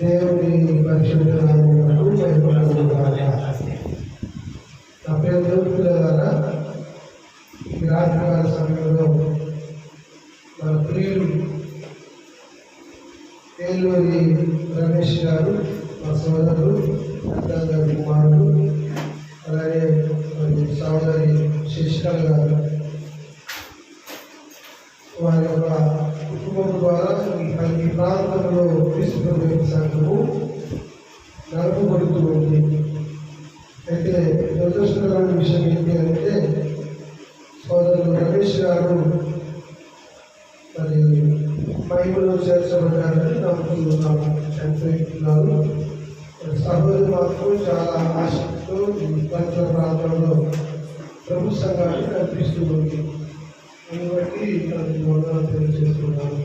దేవుని పరిశుద్ధ నామమునకు మహిమ కలుగుగాక. నా పేరు దేవుడులారా, ఈ రాత్రికాల సమయంలో మన ప్రియులు ఏలూరి రమేష్ గారు, మా సోదరుడు గారి కుమారుడు, అలాగే సోదరి శశికళ గారు, వారి యొక్క కుటుంబం ద్వారా ఈ ప్రాంతంలో తీసుకునే సంఘము నడపబడుతూ ఉంది. అయితే దురదృష్టకరమైన విషయం ఏంటి అంటే, సోదరుడు రమేష్ గారు మరి మహిమలో చేర్చబడ్డారని నమ్ముతున్నాము, చనిపోతున్నారు. సహోదరు మాత్రం చాలా ఆసక్తితో పరిసర ప్రాంతంలో ప్రభు సంఘాన్ని నడిపిస్తూ ఉంది. దీన్ని బట్టి వందనాలు తెలియజేస్తున్నాను.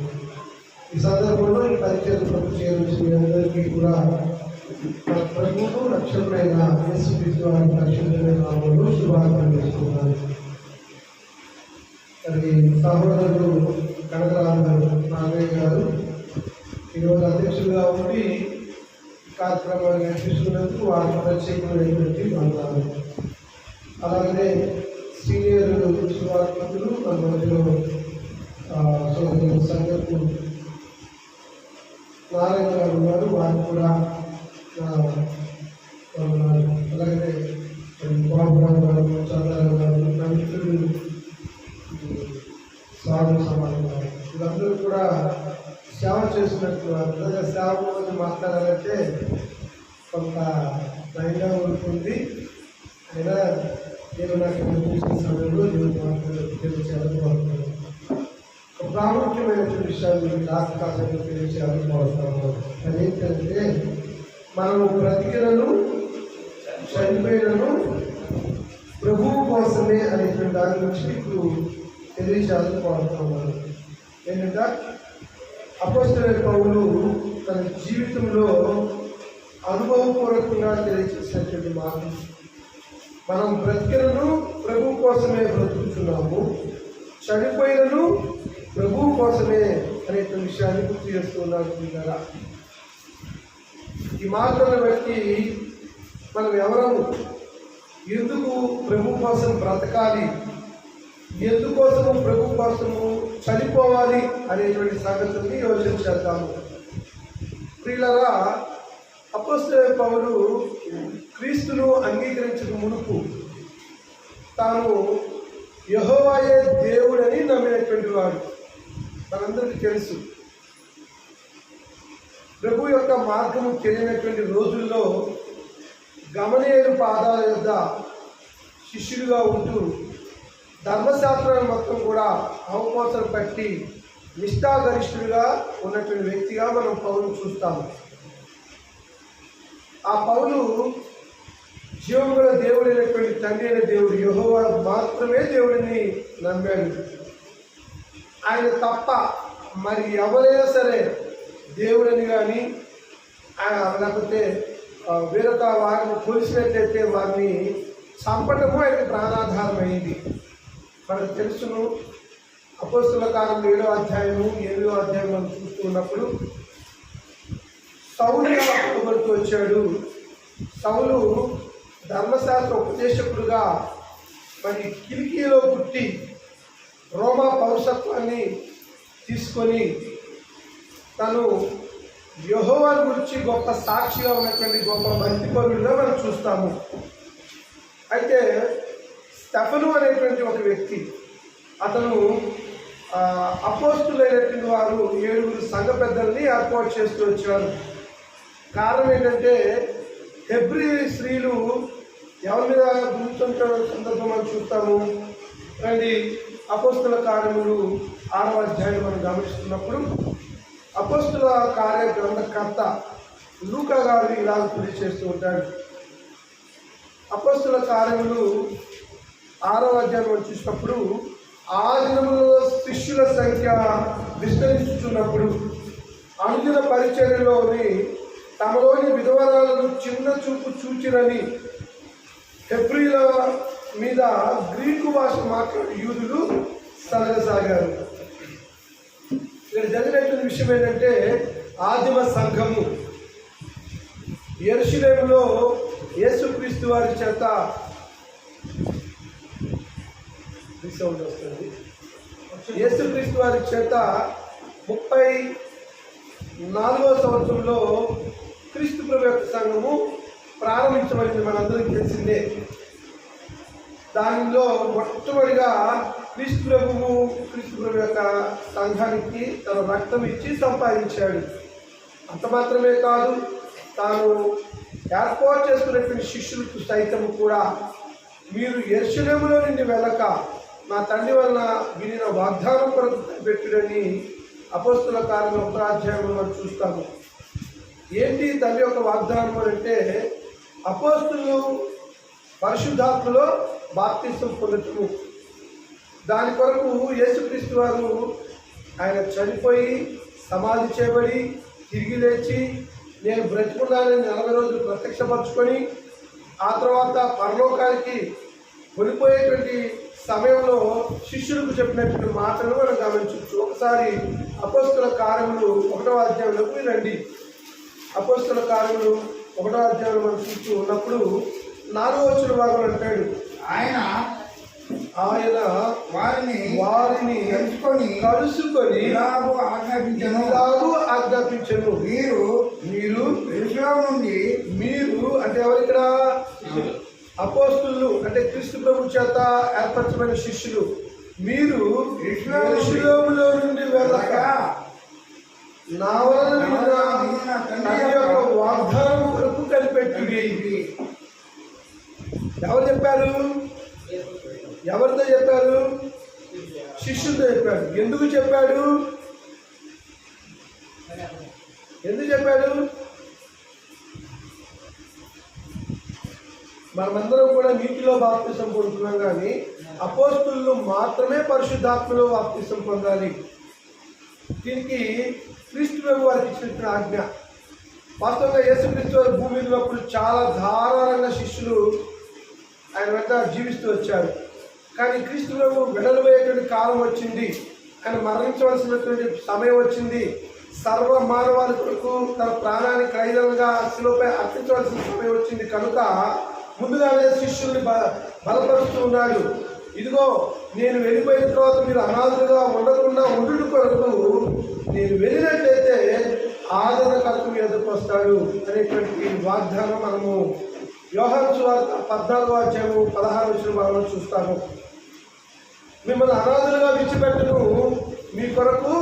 ఈ సందర్భంలో ఈ పరిచయం ప్రభు చేయించిన మీ అందరికీ కూడా ప్రభువు రక్షకుడైన యేసుక్రీస్తు వారి పరిశుద్ధమైన నామములో శుభాకాంక్షలు చేస్తున్నాను. మరి సహోదరుడు కనకరాజు నాగయ్య గారు ఈరోజు అధ్యక్షులుగా ఉండి కార్యక్రమాన్ని నడిపిస్తున్నందుకు వారికి ప్రత్యేకమైనటువంటి వందనాలు. అలాగే సీనియర్ సువార్థికులు మన మధ్యలో సోదరుడు సంఘపు నారాయణ గారు ఉన్నారు, వారికి కూడా అలాగే బాబురావు గారు, చంద్రరావు గారు, నా మిత్రులు స్వామి సమాజం గారు, వీళ్ళందరూ కూడా సేవ చేసినట్టు. అందరూ సేవ గురించి మాట్లాడాలంటే కొంత భయంగా ఉంటుంది. అయినా నేను నాకు చూసిన సమయంలో నేను తెలియచేయాలనుకుంటున్నాను. ఒక ప్రాముఖ్యమైనటువంటి విషయాలు రాష్ట్రాలకు తెలియచేయాలనుకుంటున్నాను. అదేంటంటే, మనము బ్రతికినను చనిపోయినను ప్రభువు కోసమే అనేటువంటి దాని గురించి మీకు తెలియచేయాలనుకుంటున్నాను. ఏంటంటే, అపోస్తలుడైన పౌలు తన జీవితంలో అనుభవపూర్వకంగా తెలియజేసినటువంటి మాట, మనం బ్రతికినను ప్రభు కోసమే బ్రతుకుతున్నాము, చనిపోయినను ప్రభు కోసమే అనేటువంటి విషయాన్ని గుర్తు చేస్తున్నాను కదా. ఈ మాటలను బట్టి మనం ఎవరము, ఎందుకు ప్రభు కోసం బ్రతకాలి, ఎందుకోసము ప్రభు కోసము చనిపోవాలి అనేటువంటి సంగతుల్ని యోచన చేద్దాము. ప్రియులారా, అపోస్తలుడైన పౌలు క్రీస్తును అంగీకరించిన మునుపు తాను యెహోవాయే దేవుడని నమ్మినటువంటి వాడు. మనందరికీ తెలుసు, ప్రభు యొక్క మార్గము తెలియనటువంటి రోజుల్లో గమలీయేలు పాదాల యొద్ద శిష్యులుగా ఉంటూ ధర్మశాస్త్రాన్ని మొత్తం కూడా అవపోసన పట్టి నిష్ఠాగరిష్ఠుడిగా ఉన్నటువంటి వ్యక్తిగా మనం పౌలును చూస్తాము. ఆ పౌలు జీవం గల దేవుడైనటువంటి తండ్రి అయిన దేవుడు యెహోవా మాత్రమే దేవుడిని నమ్మాడు. ఆయన తప్ప మరి ఎవరైనా సరే దేవుడని కానీ లేకపోతే వేరొక వారిని కొలిసినట్లయితే వారిని చంపటము ఆయన ప్రాణాధారమైంది. మనకు తెలుసును. అపోస్తలుల కాలం 7వ అధ్యాయము 8వ అధ్యాయం మనం చూస్తూ ఉన్నప్పుడు సౌలుగా పట్టుబడుతూ వచ్చాడు. సౌలు ధర్మశాస్త్ర ఉపదేశకుడుగా మరి కిలికీలో పుట్టి రోమా పౌరసత్వాన్ని తీసుకొని తను యెహోవాను గురించి గొప్ప సాక్షిగా ఉన్నటువంటి గొప్ప భక్తిపరుడుగా మనం చూస్తాము. అయితే స్టెఫను అనేటువంటి ఒక వ్యక్తి, అతను అపోస్తులైనటువంటి వారు 7 సంఘ పెద్దల్ని ఏర్పాటు చేస్తూ వచ్చారు. కారణం ఏంటంటే, హెబ్రీ స్త్రీలు ఎవరి మీద గుర్తుంటున్న సందర్భం మనం చూస్తాము. రండి, అపోస్తుల కార్యములు 6వ అధ్యాయం మనం గమనిస్తున్నప్పుడు అపోస్తుల కార్య గ్రంథకర్త లూకా గారు ఇలా తెలియజేస్తూ ఉంటాడు. అపోస్తుల కార్యములు 6వ అధ్యాయం మనం చూసినప్పుడు, ఆ దినములో శిష్యుల సంఖ్య విస్తరించుతున్నప్పుడు అనుదిన పరిచర్యలోని తమలోని విధవరాలను చిన్న చూపు చూచిరని హెబ్రీల మీద గ్రీకు భాష మాట్లాడే యూదులు సలగసాగారు. ఇక్కడ జరిగినటువంటి విషయం ఏంటంటే, ఆదిమ సంఘము యెరూషలేములో యేసుక్రీస్తు వారి చేత యేసుక్రీస్తు వారి చేత 34వ సంవత్సరంలో క్రీస్తు ప్రభు యొక్క సంఘము ప్రారంభించబడింది. మనందరికీ తెలిసిందే. దానిలో మొట్టమొదటిగా క్రీస్తు ప్రభు యొక్క సంఘానికి తన రక్తం ఇచ్చి సంపాదించాడు. అంత మాత్రమే కాదు, తాను ఏర్పాటు చేసుకున్నటువంటి శిష్యులకు సైతం కూడా మీరు యెరూషలేములో నుండి వెళ్ళక నా తండ్రి వలన వినిన వాగ్దానం కొరకు పెట్టుడని అపోస్తుల కార్యముల 1వ అధ్యాయంలో మనం చూస్తాము. ఏంటి తండ్రి యొక్క వాగ్దానం అంటే అపోస్తులు పరిశుద్ధాత్మలో బాప్తిసం పొందటము. దాని కొరకు యేసుక్రీస్తు వారు ఆయన చనిపోయి సమాధి చేయబడి తిరిగి లేచి నేను బ్రతుకున్నానని 40 రోజులు ప్రత్యక్షపరచుకొని ఆ తర్వాత పరలోకానికి వెళ్ళిపోయేటువంటి సమయంలో శిష్యులకు చెప్పినటువంటి మాటలు మనం గమనించవచ్చు. ఒకసారి అపోస్తుల కార్యములు 1వ అధ్యాయంలోకి రండి. అపోస్తుల కార్యములు 1వ అధ్యాయంలో మనం చూస్తూ ఉన్నప్పుడు 4వ వచనం భాగం అంటాడు, ఆయన వారిని కలుసుకొని ఇలాగూ ఆజ్ఞాపించను, మీరు యెరూషలేము నుండి మీరు అంటే ఎవరిక్కడ అపోస్తులు అంటే క్రీస్తు ప్రభు చేత ఏర్పరచబడిన శిష్యులు, మీరు యెరూషలేములో నుండి వెళ్ళక నా వలన తండ్రి యొక్క వాగ్దానం కొరకు కనిపెట్టుడి. ఎవరు చెప్పారు? ఎవరితో చెప్పారు? శిష్యులతో చెప్పాడు. ఎందుకు చెప్పాడు? మనమందరం కూడా నీటిలో బాప్తిసం పొందుతున్నాం, కానీ అపోస్తులు మాత్రమే పరిశుద్ధాత్మలో బాప్తిసం పొందాలి. దీనికి క్రీస్తు ప్రభు వారికి ఇచ్చిన ఆజ్ఞ. వాస్తవంగా యేసుక్రీస్తు వారి భూమి మీద ఉన్నప్పుడు చాలా ధారాళంగా శిష్యులు ఆయన వెంట జీవిస్తూ వచ్చారు. కానీ క్రీస్తు ప్రభు వెడలబోయేటువంటి కాలం వచ్చింది, ఆయన మరణించవలసినటువంటి సమయం వచ్చింది, సర్వ మానవాళి కొరకు తన ప్రాణాన్ని ఖైదంగా శిలువపై అర్పించవలసిన సమయం వచ్చింది. కనుక ముందుగానే శిష్యుల్ని బలపరుస్తూ ఉన్నాడు. ఇదిగో నేను వెళ్ళిపోయిన తర్వాత మీరు అనాథులుగా ఉండకుండా ఉండుట కొరకు నేను వెళ్ళినట్లయితే ఆదరణకర్త మీ ఎదురుకు వస్తాడు అనేటువంటి వాగ్దానం మనము యోహాను సువార్త 14వ అధ్యాయము 16వ వచనం చూస్తాము. మిమ్మల్ని అనాథులుగా విడిచిపెట్టను, మీ కొరకు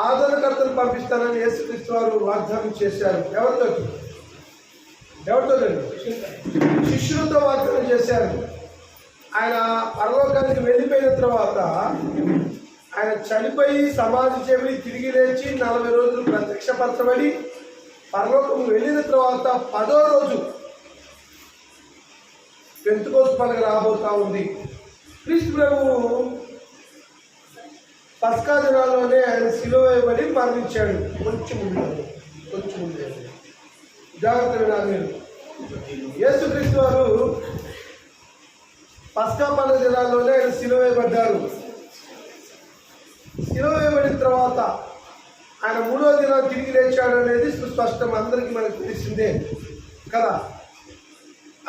ఆదరణకర్తను పంపిస్తానని యేసుక్రీస్తు వారు వాగ్దానం చేశారు. ఎవరితో? శిష్యులతో వాగ్దానం చేశారు. ఆయన పరలోకానికి వెళ్ళిపోయిన తర్వాత ఆయన చనిపోయి సమాధి చేయబడి తిరిగి లేచి 40 రోజులు ప్రత్యక్షపరచబడి పరలోకం వెళ్ళిన తర్వాత 10వ రోజు పెంతెకోస్తు పండుగ రాబోతా ఉంది. క్రీస్తు ప్రభువు పస్కా దినాల్లోనే ఆయన శిలువ వేయబడి మరణించాడు. కొంచెం ముందు జాగ్రత్త వినాలి మీరు. యేసుక్రీస్తు వారు పస్కా పండుగ దినాల్లోనే ఆయన శిలువ వేయబడ్డారు. శిలువ వేయబడిన తర్వాత ఆయన 3వ దినం తిరిగి లేచాడు అనేది సుస్పష్టం, అందరికీ మనకు తెలిసిందే కదా.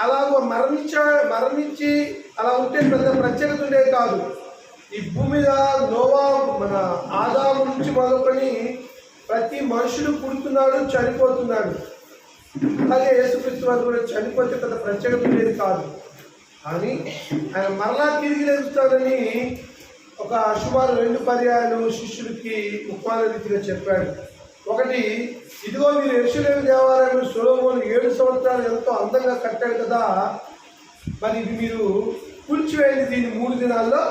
అలాగో మరణించి అలా ఉంటే పెద్ద ప్రత్యేకత ఉండేది కాదు. ఈ భూమి మీద నోవా మన ఆదాము నుంచి మొదలుకొని ప్రతి మనుషుడు పుడుతున్నాడు, చనిపోతున్నాడు. అలాగే యేసుక్రీస్తు వారు కూడా చనిపోతే పెద్ద ప్రత్యేకత ఉండేది కాదు. కానీ ఆయన మరలా తిరిగి లేస్తాడని ఒక సుమారు 2 పర్యాయాలు శిష్యులకి ఉపమాన రీతిగా చెప్పాడు. ఒకటి, ఇదిగో మీరు యెరూషలేము దేవాలయం సొలొమోను 7 సంవత్సరాలు ఎంతో అందంగా కట్టాడు కదా, మరి ఇది మీరు కూల్చివేయండి, దీన్ని 3 దినాల్లో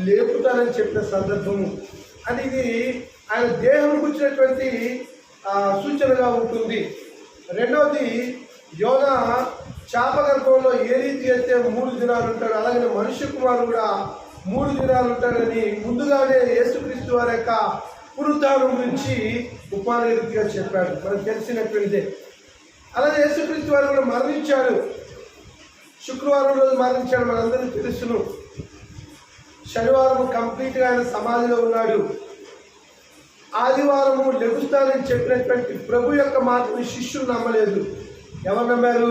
లేపుతానని చెప్పిన సందర్భము. అని ఇది ఆయన దేహం కూర్చున్నటువంటి సూచనగా ఉంటుంది. రెండవది, యోనా చేప గర్భంలో ఏ రీతి అయితే 3 దినాలు ఉంటాడు, అలాగే మనుష్య కుమారుడు కూడా 3 దినాలు ఉంటాడని ముందుగానే యేసుక్రీస్తు వారి యొక్క పునరుత్థానం గురించి ఉపమాన రీతిగా చెప్పాడు. మనకు తెలిసినటువంటిదే. అలాగే యేసుక్రీస్తు వారు కూడా మరణించాడు. శుక్రవారం రోజు మరణించాడు, మనందరికీ తెలుసును. శనివారం కంప్లీట్గా ఆయన సమాధిలో ఉన్నాడు. ఆదివారము లెగుస్తానని చెప్పినటువంటి ప్రభు యొక్క మాటని శిష్యులు నమ్మలేదు. ఎవరు నమ్మారు?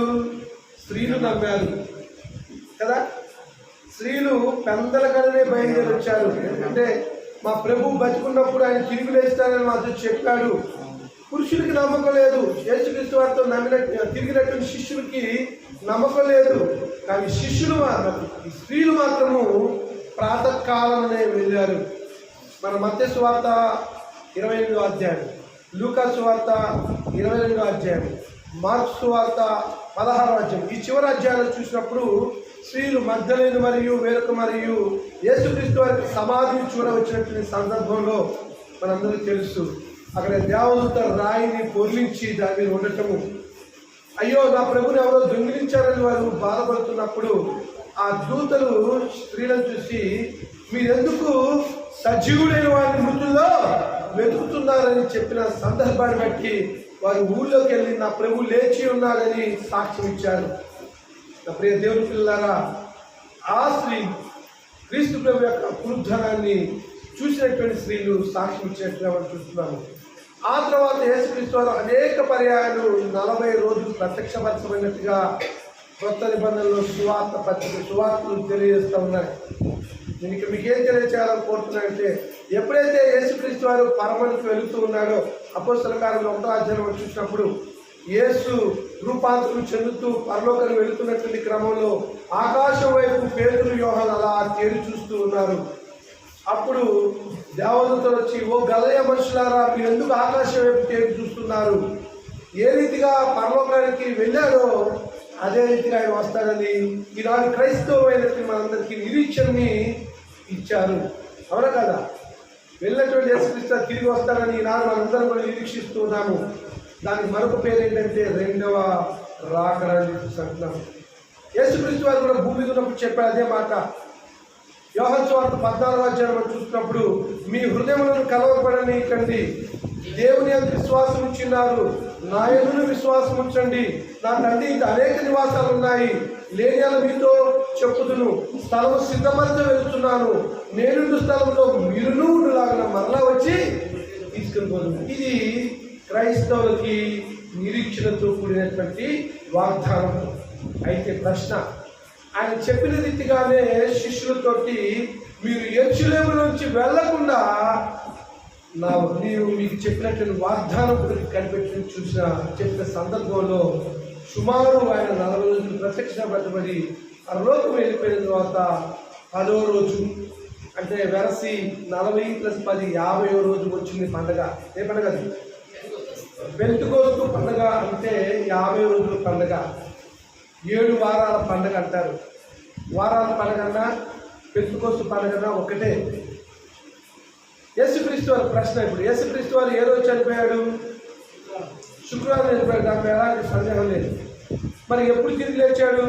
స్త్రీలు నమ్మారు కదా. స్త్రీలు పెందల కడనే బయలుదేరి వచ్చారు. ఎందుకంటే మా ప్రభు బతుకున్నప్పుడు ఆయన తిరిగి లేస్తానని మాతో చెప్పాడు. పురుషులకి నమ్మకం లేదు, యేసుక్రీస్తు వారితో తిరిగినటువంటి శిష్యులకి నమ్మకం లేదు. కానీ శిష్యులు ఈ స్త్రీలు మాత్రము ప్రాతకాలంలోనే వెళ్ళారు. మన మత్తయి సువార్త 28వ అధ్యాయం, లూకా సువార్త 22వ అధ్యాయం, మార్కు సువార్త 16వ అధ్యాయం, ఈ చివరి అధ్యాయాలు చూసినప్పుడు స్త్రీలు మగ్దలేను మరియు వేరొక మరియు యేసుక్రీస్తు వారికి సమాధిని చూడవచ్చినటువంటి సందర్భంలో మనందరికీ తెలుసు. అక్కడ దేవదూత రాయిని పొర్లించి దాని మీద ఉండటము, అయ్యో నా ప్రభుని ఎవరో దొంగిలించారని వారు బాధపడుతున్నప్పుడు ఆ దూతలు స్త్రీలను చూసి మీరెందుకు సజీవుడైన వారిని మృతుల్లో వెతుకుతున్నారని చెప్పిన సందర్భాన్ని బట్టి వారు ఊళ్ళోకి వెళ్ళి నా ప్రభు లేచి ఉన్నాడని సాక్ష్యం ఇచ్చారు. నా ప్రియ దేవుని పిల్లలారా, ఆ స్త్రీ క్రీస్తు ప్రభు యొక్క పునరుద్ధానాన్ని చూసినటువంటి స్త్రీలు సాక్ష్యం ఇచ్చినట్టుగా మనం చూస్తున్నాము. ఆ తర్వాత యేసుక్రీస్తు వారు అనేక పర్యాయాలు 40 రోజులు ప్రత్యక్షపరచబడినట్టుగా కొత్త నిబంధనలో సువార్తలు తెలియజేస్తూ ఉన్నాయి. దీనికి మీకేం తెలియచేయాలని కోరుతున్నానంటే, ఎప్పుడైతే యేసుక్రీస్తు వారు పరమనికి వెళుతూ ఉన్నాడో అపోస్తల కార్యంలో 1వ అధ్యాయం చూసినప్పుడు యేసు రూపాంతరం చెందుతూ పరలోకానికి వెళుతున్నటువంటి క్రమంలో ఆకాశం వైపు పేతురు యోహాను అలా తేరి చూస్తూ ఉన్నారు. అప్పుడు దేవదూతలు వచ్చి, ఓ గలయ మనుషులారా, మీరు ఎందుకు ఆకాశం వైపు తేరి చూస్తున్నారు? ఏ రీతిగా పరలోకానికి వెళ్ళాడో అదే రీతిగా ఆయన వస్తాడని ఈనాడు క్రైస్తవమైనటువంటి మనందరికీ నిరీక్షణని ఇచ్చారు. అవునా కదా? వెళ్ళినటువంటి యేసుక్రీస్తు తిరిగి వస్తాడని ఈనాడు మనందరం కూడా నిరీక్షిస్తూ ఉన్నాము. దానికి మరొక పేరు ఏంటంటే రెండవ రాకడ అని అంటున్నాము. యేసుక్రీస్తు వారు కూడా భూమి మీద ఉన్నప్పుడు చెప్పారు అదే మాట. యోహాను సువార్త 14వ అధ్యాయం చూసినప్పుడు, మీ హృదయములను కలవరపడనీయకండి, దేవుని యందు విశ్వాసం ఉంచున్నారు, నా యందును విశ్వాసం ఉంచండి, నా తండ్రి ఇంత అనేక నివాసాలు ఉన్నాయి, లేని మీతో చెప్పుదును, స్థలము సిద్ధపరిచ వెళ్తున్నాను, నేనుండు స్థలంలో మీరును ఉండులాగా మరలా వచ్చి తీసుకుని పోదు. ఇది క్రైస్తవులకి నిరీక్షణతో కూడినటువంటి వాగ్దానం. అయితే ప్రశ్న, ఆయన చెప్పిన రీతిగానే శిష్యులతోటి మీరు యెరూషలేము నుంచి వెళ్లకుండా నీవు మీకు చెప్పినటువంటి వాగ్దానం కనిపెట్టి చెప్పిన సందర్భంలో సుమారు ఆయన 40 రోజులు ప్రత్యక్షపరచబడి పరలోకం వెళ్ళిపోయిన తర్వాత 10వ రోజు అంటే వెరసి 40 + 10 50వ రోజు వచ్చింది పండగ. ఏ పండగ? పెంతెకోస్తు పండగ. అంటే 50 రోజుల పండగ, 7 వారాల పండగ అంటారు. వారాల పండగ అన్నా పెంతెకోస్తు పండగ ఒకటే. యేసుక్రీస్తు వారి ప్రశ్న, ఇప్పుడు యేసుక్రీస్తు వారు ఏ రోజు చనిపోయాడు? శుక్రవారం చనిపోయాడు, దాంట్లో ఎలాంటి సందేహం లేదు. మరి ఎప్పుడు తిరిగి లేచాడు?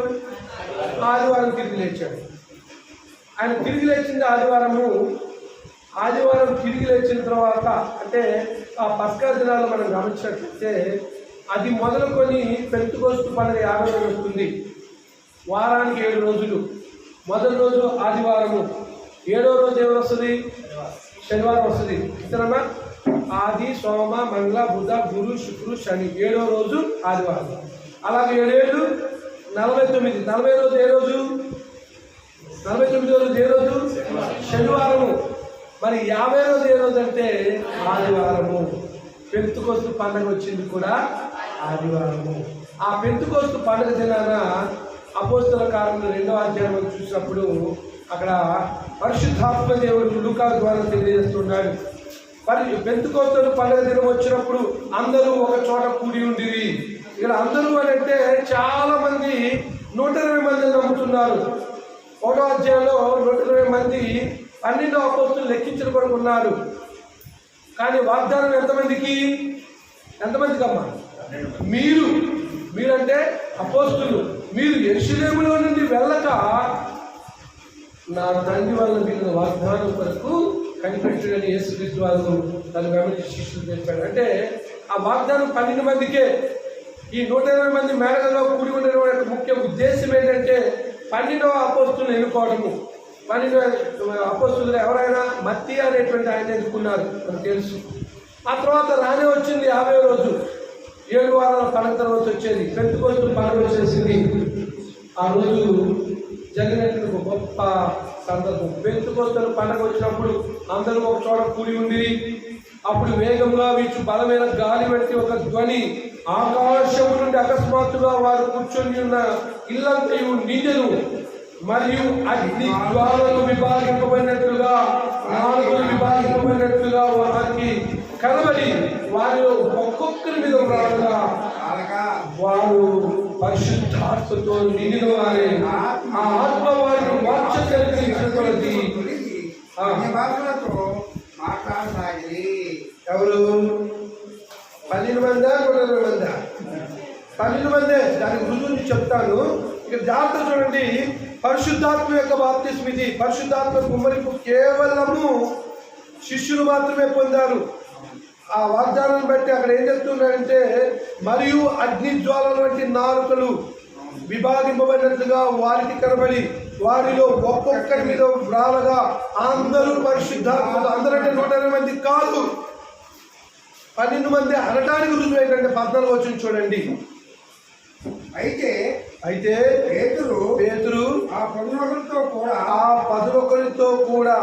ఆదివారం తిరిగి లేచాడు. ఆయన తిరిగి లేచింది ఆదివారం తిరిగి లేచిన తర్వాత అంటే ఆ పస్కా దినాలు మనం గమనించినట్లయితే అది మొదలుకొని పెంతెకోస్తు పండుగ 50 రోజులు వస్తుంది. వారానికి 7 రోజులు. మొదటి రోజు ఆదివారము, 7వ రోజు ఎవరు వస్తుంది? శనివారం వస్తుంది. ఇతరమ్మా ఆది, సోమ, మంగళ, బుధ, గురు, శుక్రు, శని, 7వ రోజు ఆదివారం. అలాగే 7 49. 40 రోజు ఏ రోజు? 49వ రోజు ఏ రోజు? శనివారము. మరి 50 రోజు ఏ రోజు అంటే ఆదివారము. పెంతెకోస్తు పండుగ వచ్చింది కూడా ఆదివారము. ఆ పెంతెకోస్తు పండుగ దినాన అపోస్తల కార్యములు 2వ అధ్యాయం చూసినప్పుడు అక్కడ పరిశుద్ధాత్మ దేవుడు లూకా ద్వారా తెలియజేస్తున్నాడు. మరి పెంతెకోస్తు పండుగ దినం వచ్చినప్పుడు అందరూ ఒక చోట కూడి ఉండిరి. ఇక్కడ అందరూ అని అంటే చాలా మంది 120 మంది నమ్ముతున్నారు. 1వ అధ్యాయంలో 120 మంది 12 అపోస్తులు లెక్కించిన కొరకు ఉన్నారు. కానీ వాగ్దానం ఎంతమందికి అమ్మా? మీరంటే అపోస్తులు. మీరు యెరూషలేములో నుండి వెళ్ళక నా తండ్రి వల్ల మీరు వాగ్దానం కొరకు కనిపెట్టడని యేసుక్రీస్తు వారు తన వెంబడి శిష్యులు చెప్పాడు. అంటే ఆ వాగ్దానం 12 మందికే. ఈ 120 మంది మేడగల్లో కూడి ఉండడం యొక్క ముఖ్య ఉద్దేశం ఏంటంటే 12వ అపోస్తులను ఎన్నుకోవడము. 12 అపోస్తులు ఎవరైనా మత్తయి అనేటువంటి ఆయన ఎన్నుకున్నారు, మనకు తెలుసు. ఆ తర్వాత రానే వచ్చింది 50వ రోజు. 7 వారాల పండుగ తర్వాత వచ్చేది పెంతెకోస్తు పండుగ వచ్చేసింది. ఆ రోజు జరిగినటువంటి ఒక గొప్ప సందర్భం. పెంతెకోస్తు పండుగ వచ్చినప్పుడు అందరూ ఒక చోట కూడి ఉండి, అప్పుడు వేగంగా వీచు బలమైన గాలి వంటి ఒక ధ్వని ఆకాశం నుండి అకస్మాత్తుగా వారు కూర్చొని ఉన్న ఇల్లంతయు నిండెను. మరియు అగ్ని జ్వాలలు విభాగింపబడినట్లుగా, నాలుగులు విభాగింపబడినట్లుగా వారికి కనబడి వారిలో ఒక్కొక్కరి మీద రాగా వారు పరిశుద్ధాత్మతో నిండిన వారే. ఆ ఆత్మ వారిని వాక్యం కలిగించినటువంటి ఎవరు 12 మందా 12 మందా? 12 మందే. దానికి రుజువుని చెప్తాను. ఇక్కడ జాగ్రత్త చూడండి. పరిశుద్ధాత్మ యొక్క బాప్తిస్మ ఇది. పరిశుద్ధాత్మ కుమ్మరింపు కేవలము శిష్యులు మాత్రమే పొందారు. ఆ వాగ్దానాన్ని బట్టి అక్కడ ఏం చెప్తున్నారంటే, మరియు అగ్ని జ్వాలల వంటి నాలుకలు విభాగింపబడినట్లుగా వారికి కనబడి వారిలో ఒక్కొక్కరి మీద వ్రాలగా అందరూ పరిశుద్ధాత్మలు. అందరంటే 120 మంది కాదు, 12 మంది అనటానికి రుజువు ఏంటంటే 14 వచనం చూడండి. అయితే పేతురు ఆ 11తో కూడా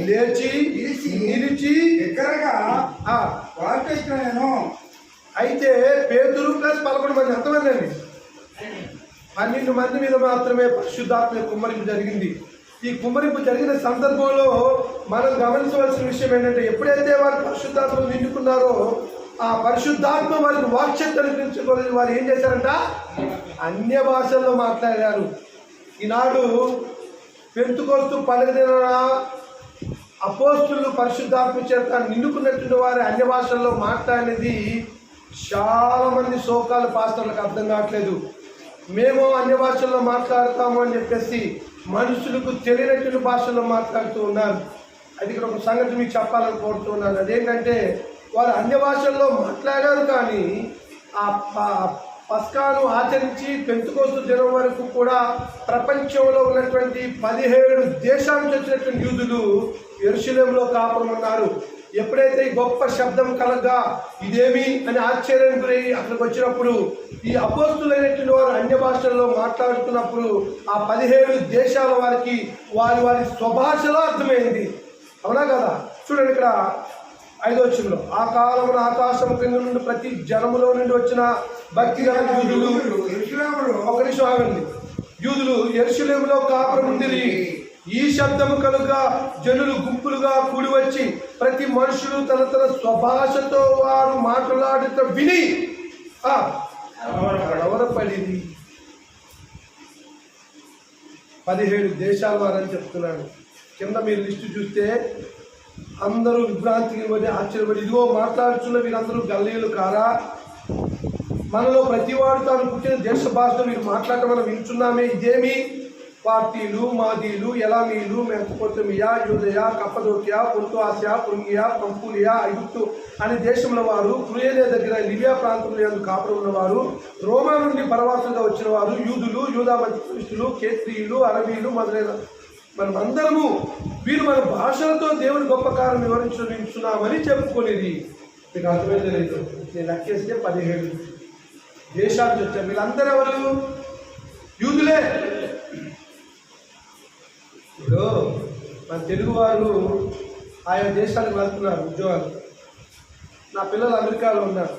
లేచి నిలిచి దగ్గరగా వార్త ఇచ్చినాను. అయితే పేతురు ప్లస్ 11 మంది ఎంతమంది అండి? 12 మంది మీద మాత్రమే పరిశుద్ధాత్మ కుమ్మరింపు జరిగింది. ఈ కుమ్మరింపు జరిగిన సందర్భంలో మనం గమనించవలసిన విషయం ఏంటంటే, ఎప్పుడైతే వారు పరిశుద్ధాత్మను నిండుకున్నారో ఆ పరిశుద్ధాత్మ వారికి వాక్యం కనిపించుకోలేదు. వారు ఏం చేశారంట? అన్య భాషల్లో మాట్లాడారు. ఈనాడు పెంతెకోస్తు పండుగ దినాన అపోస్తులు పరిశుద్ధాత్మ చేత నిండుకున్నటువంటి వారి అన్య భాషల్లో మాట్లాడేది చాలా మంది సోకాలు పాస్టర్లకు అర్థం కావట్లేదు. మేము అన్య భాషల్లో మాట్లాడతాము అని చెప్పేసి మనుషులకు తెలియనటువంటి భాషల్లో మాట్లాడుతూ ఉన్నారు. అది ఇక్కడ ఒక సంగతి మీకు చెప్పాలని కోరుతున్నాను. అదేంటంటే, వారు అన్య భాషల్లో మాట్లాడారు, కానీ ఆ పస్కాను ఆచరించి పెంతెకోస్తు దినం వరకు కూడా ప్రపంచంలో ఉన్నటువంటి 17 దేశాల నుంచి వచ్చినటువంటి యూదులు యెరూషలేములో కాపురం ఉన్నారు. ఎప్పుడైతే ఈ గొప్ప శబ్దం కలగా ఇదేమి అని ఆశ్చర్యం గురై అక్కడికి వచ్చినప్పుడు ఈ అపోస్తులైనటువంటి వారు అన్య భాషల్లో మాట్లాడుతున్నప్పుడు ఆ 17 దేశాల వారికి వారి వారి స్వభాషలో అర్థమైంది. అవునా కదా? చూడండి ఇక్కడ 5వ వచనంలో, ఆ కాలమున ఆకాశం కింద నుండి ప్రతి జనములో నుండి వచ్చిన భక్తి గల యూదులు ఒక నిమిషం ఆగండి. యూదులు యెరూషలేములో కాపురం ఉండిరి. ఈ శబ్దము కనుక జనులు గుంపులుగా కూడి వచ్చి ప్రతి మనుషులు తన తన స్వభాషతో వారు మాట్లాడుతూ విని కలవరపడింది. 17 దేశాల వారని చెప్తున్నాను. కింద మీరు లిస్టు చూస్తే అందరూ విభ్రాంతికి పోతే ఆశ్చర్యపడి, ఇదిగో మాట్లాడుతున్న వీరందరూ గల్లీలు కారా? మనలో ప్రతివాడు తాను పుట్టిన దేశ భాషలో వీరు మాట్లాడటం మనం వింటున్నామే. ఇదేమి? పార్టీలు, మాదీలు, ఎలామీలు, మెసొపొతేమియా, యూదయ, కప్పదోకియా, పొంతు ఆసియా, పుంగియా, పంపులియా, ఐగుప్తు అనే దేశంలో వారు, కురేనే దగ్గర లిబియా ప్రాంతంలో కాపురం ఉన్నవారు, రోమా నుండి పరవాసులుగా వచ్చిన వారు, యూదులు, యూదామతిస్తులు, కేత్రీయులు, అరబీలు మొదలైన మనమందరము వీరు మన భాషలతో దేవుని గొప్ప కార్యం వివరించున్నామని చెప్పుకునేది. మీకు అర్థమైతే లేదు. నేను లెక్కేస్తే 17 దేశాల నుంచి వచ్చారు. వీళ్ళందరూ ఎవరు? యూదులే. ఇప్పుడు మన తెలుగు వారు ఆయా దేశాలకు వెళ్తున్నారు ఉద్యోగాలు. నా పిల్లలు అమెరికాలో ఉన్నారు.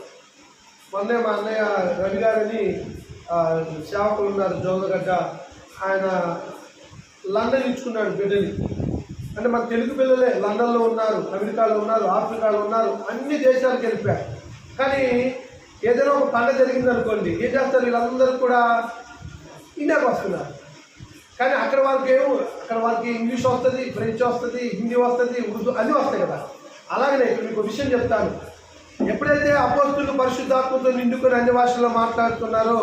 మొన్నే మా అన్నయ్య రవి గారని సేవకులు ఉన్నారు జోగగడ్డ, ఆయన లండన్ ఇచ్చుకున్నాడు బిడ్డని. అంటే మన తెలుగు పిల్లలే లండన్లో ఉన్నారు, అమెరికాలో ఉన్నారు, ఆఫ్రికాలో ఉన్నారు, అన్ని దేశాలకు వెళ్ళిపోయారు. కానీ ఏదైనా ఒక పండుగ జరిగింది అనుకోండి, ఏం చేస్తారు? వీళ్ళందరూ కూడా ఇండియాకి వస్తున్నారు. కానీ అక్కడ వాళ్ళకి ఇంగ్లీష్ వస్తుంది, ఫ్రెంచ్ వస్తుంది, హిందీ వస్తుంది, ఉర్దూ అన్నీ వస్తాయి కదా. అలాగనే ఇక్కడ మీకు విషయం చెప్తాను. ఎప్పుడైతే అపోస్తులు పరిశుద్ధాత్మతో నిండుకొని అన్ని భాషల్లో మాట్లాడుతున్నారో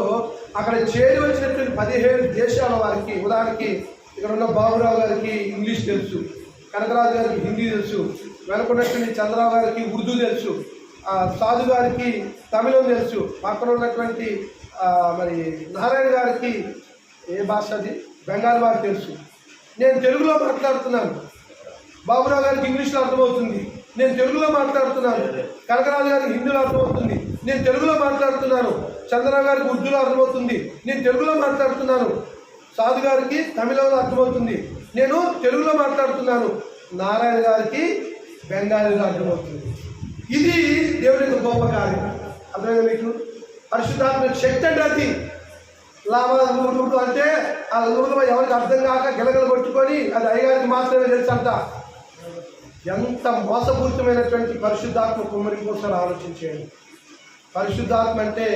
అక్కడ చేరి వచ్చినటువంటి 17 దేశాల వారికి, ఉదాహరణకి ఇక్కడ ఉన్న బాబురావు గారికి ఇంగ్లీష్ తెలుసు, కనకరాజు గారికి హిందీ తెలుసు, వెనుకున్నటువంటి చంద్రరావు గారికి ఉర్దూ తెలుసు, సాధు గారికి తమిళం తెలుసు, పక్కన ఉన్నటువంటి మరి నారాయణ గారికి ఏ భాష అది బెంగాల్ భాష తెలుసు. నేను తెలుగులో మాట్లాడుతున్నాను, బాబురావు గారికి ఇంగ్లీష్లో అర్థమవుతుంది. నేను తెలుగులో మాట్లాడుతున్నాను, కనకరాజు గారికి హిందీలో అర్థమవుతుంది, నేను తెలుగులో మాట్లాడుతున్నాను. చంద్రరావు గారికి ఉర్దూలో అర్థమవుతుంది, నేను తెలుగులో మాట్లాడుతున్నాను. సాధు గారికి తమిళంలో అర్థమవుతుంది, నేను తెలుగులో మాట్లాడుతున్నాను. నారాయణ గారికి బెంగాలీలో అర్థమవుతుంది. ఇది దేవుని యొక్క గొప్ప కార్యం. అర్థమైందా మీకు? పరిశుద్ధాత్మ శక్తి అంటే అది లాభాలు అంటే ఆ నూరు ఎవరికి అర్థం కాక గిలగలు కొట్టుకొని అది అయ్యగారికి మాత్రమే తెలుసంట. ఎంత మోసపూరితమైనటువంటి పరిశుద్ధాత్మ కుమ్మరింకోసారి ఆలోచించేయండి. పరిశుద్ధాత్మ అంటే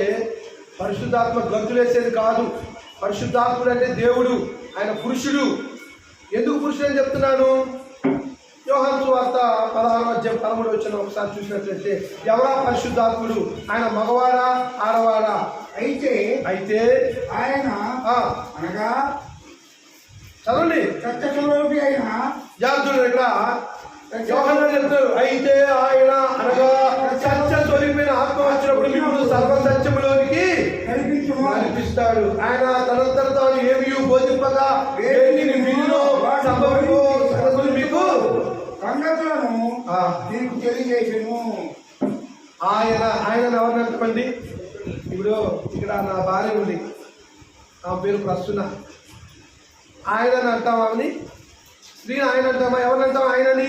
పరిశుద్ధాత్మ గంతులేసేది కాదు. పరిశుద్ధాత్ముడు అంటే దేవుడు, ఆయన పురుషుడు. ఎందుకు పురుషుడు అని చెప్తున్నాను? యోహాను సువార్త 16:13 ఒకసారి చూసినట్లయితే ఎవరా పరిశుద్ధాత్ముడు? ఆయన మగవాడా ఆడవాడా? అయితే ఆయన అనగా చదవండి, సత్యస్వరూపి అయిన జాతుడు ఇక్కడ యోహాను చెప్తారు. అయితే ఆయన అనగా సత్య స్వరూపమైన ఆత్మ వచ్చినప్పుడు మీకు సర్వసత్యములోనికి నడిపిస్తాడు. ఆయన తనంతట తాను ఏమి బోధింపగా వినిలో సంభవింపో మీకు సంగతులను నీకు తెలియజేసాను. ఆయన ఎవరినంటమండి? ఇప్పుడు ఇక్కడ నా భార్య ఉంది, ఆ పేరు ప్రస్తుత. ఆయన అంటామని స్త్రీని ఆయన అంటామా? ఎవరినంటాం ఆయనని?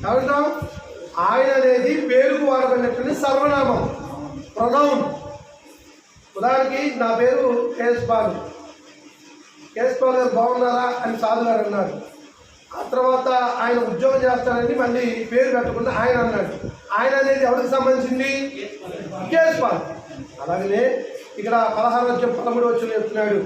ఎవరంటాం? ఆయన అనేది పేరుకు వాడబడినటువంటి సర్వనామం, ప్రొనౌన్. ఉదాహరణకి నా పేరు కేఎస్ బాలు. కేఎస్ బాలు గారు బాగున్నారా అని సాధు గారు అన్నారు. ఆ తర్వాత ఆయన ఉద్యోగం చేస్తానని మళ్ళీ పేరు పెట్టకుండా ఆయన అన్నాడు. ఆయన అనేది ఎవరికి సంబంధించింది? కేఎస్ బాలు. అలాగనే ఇక్కడ 16:13 చెప్తున్నాడు.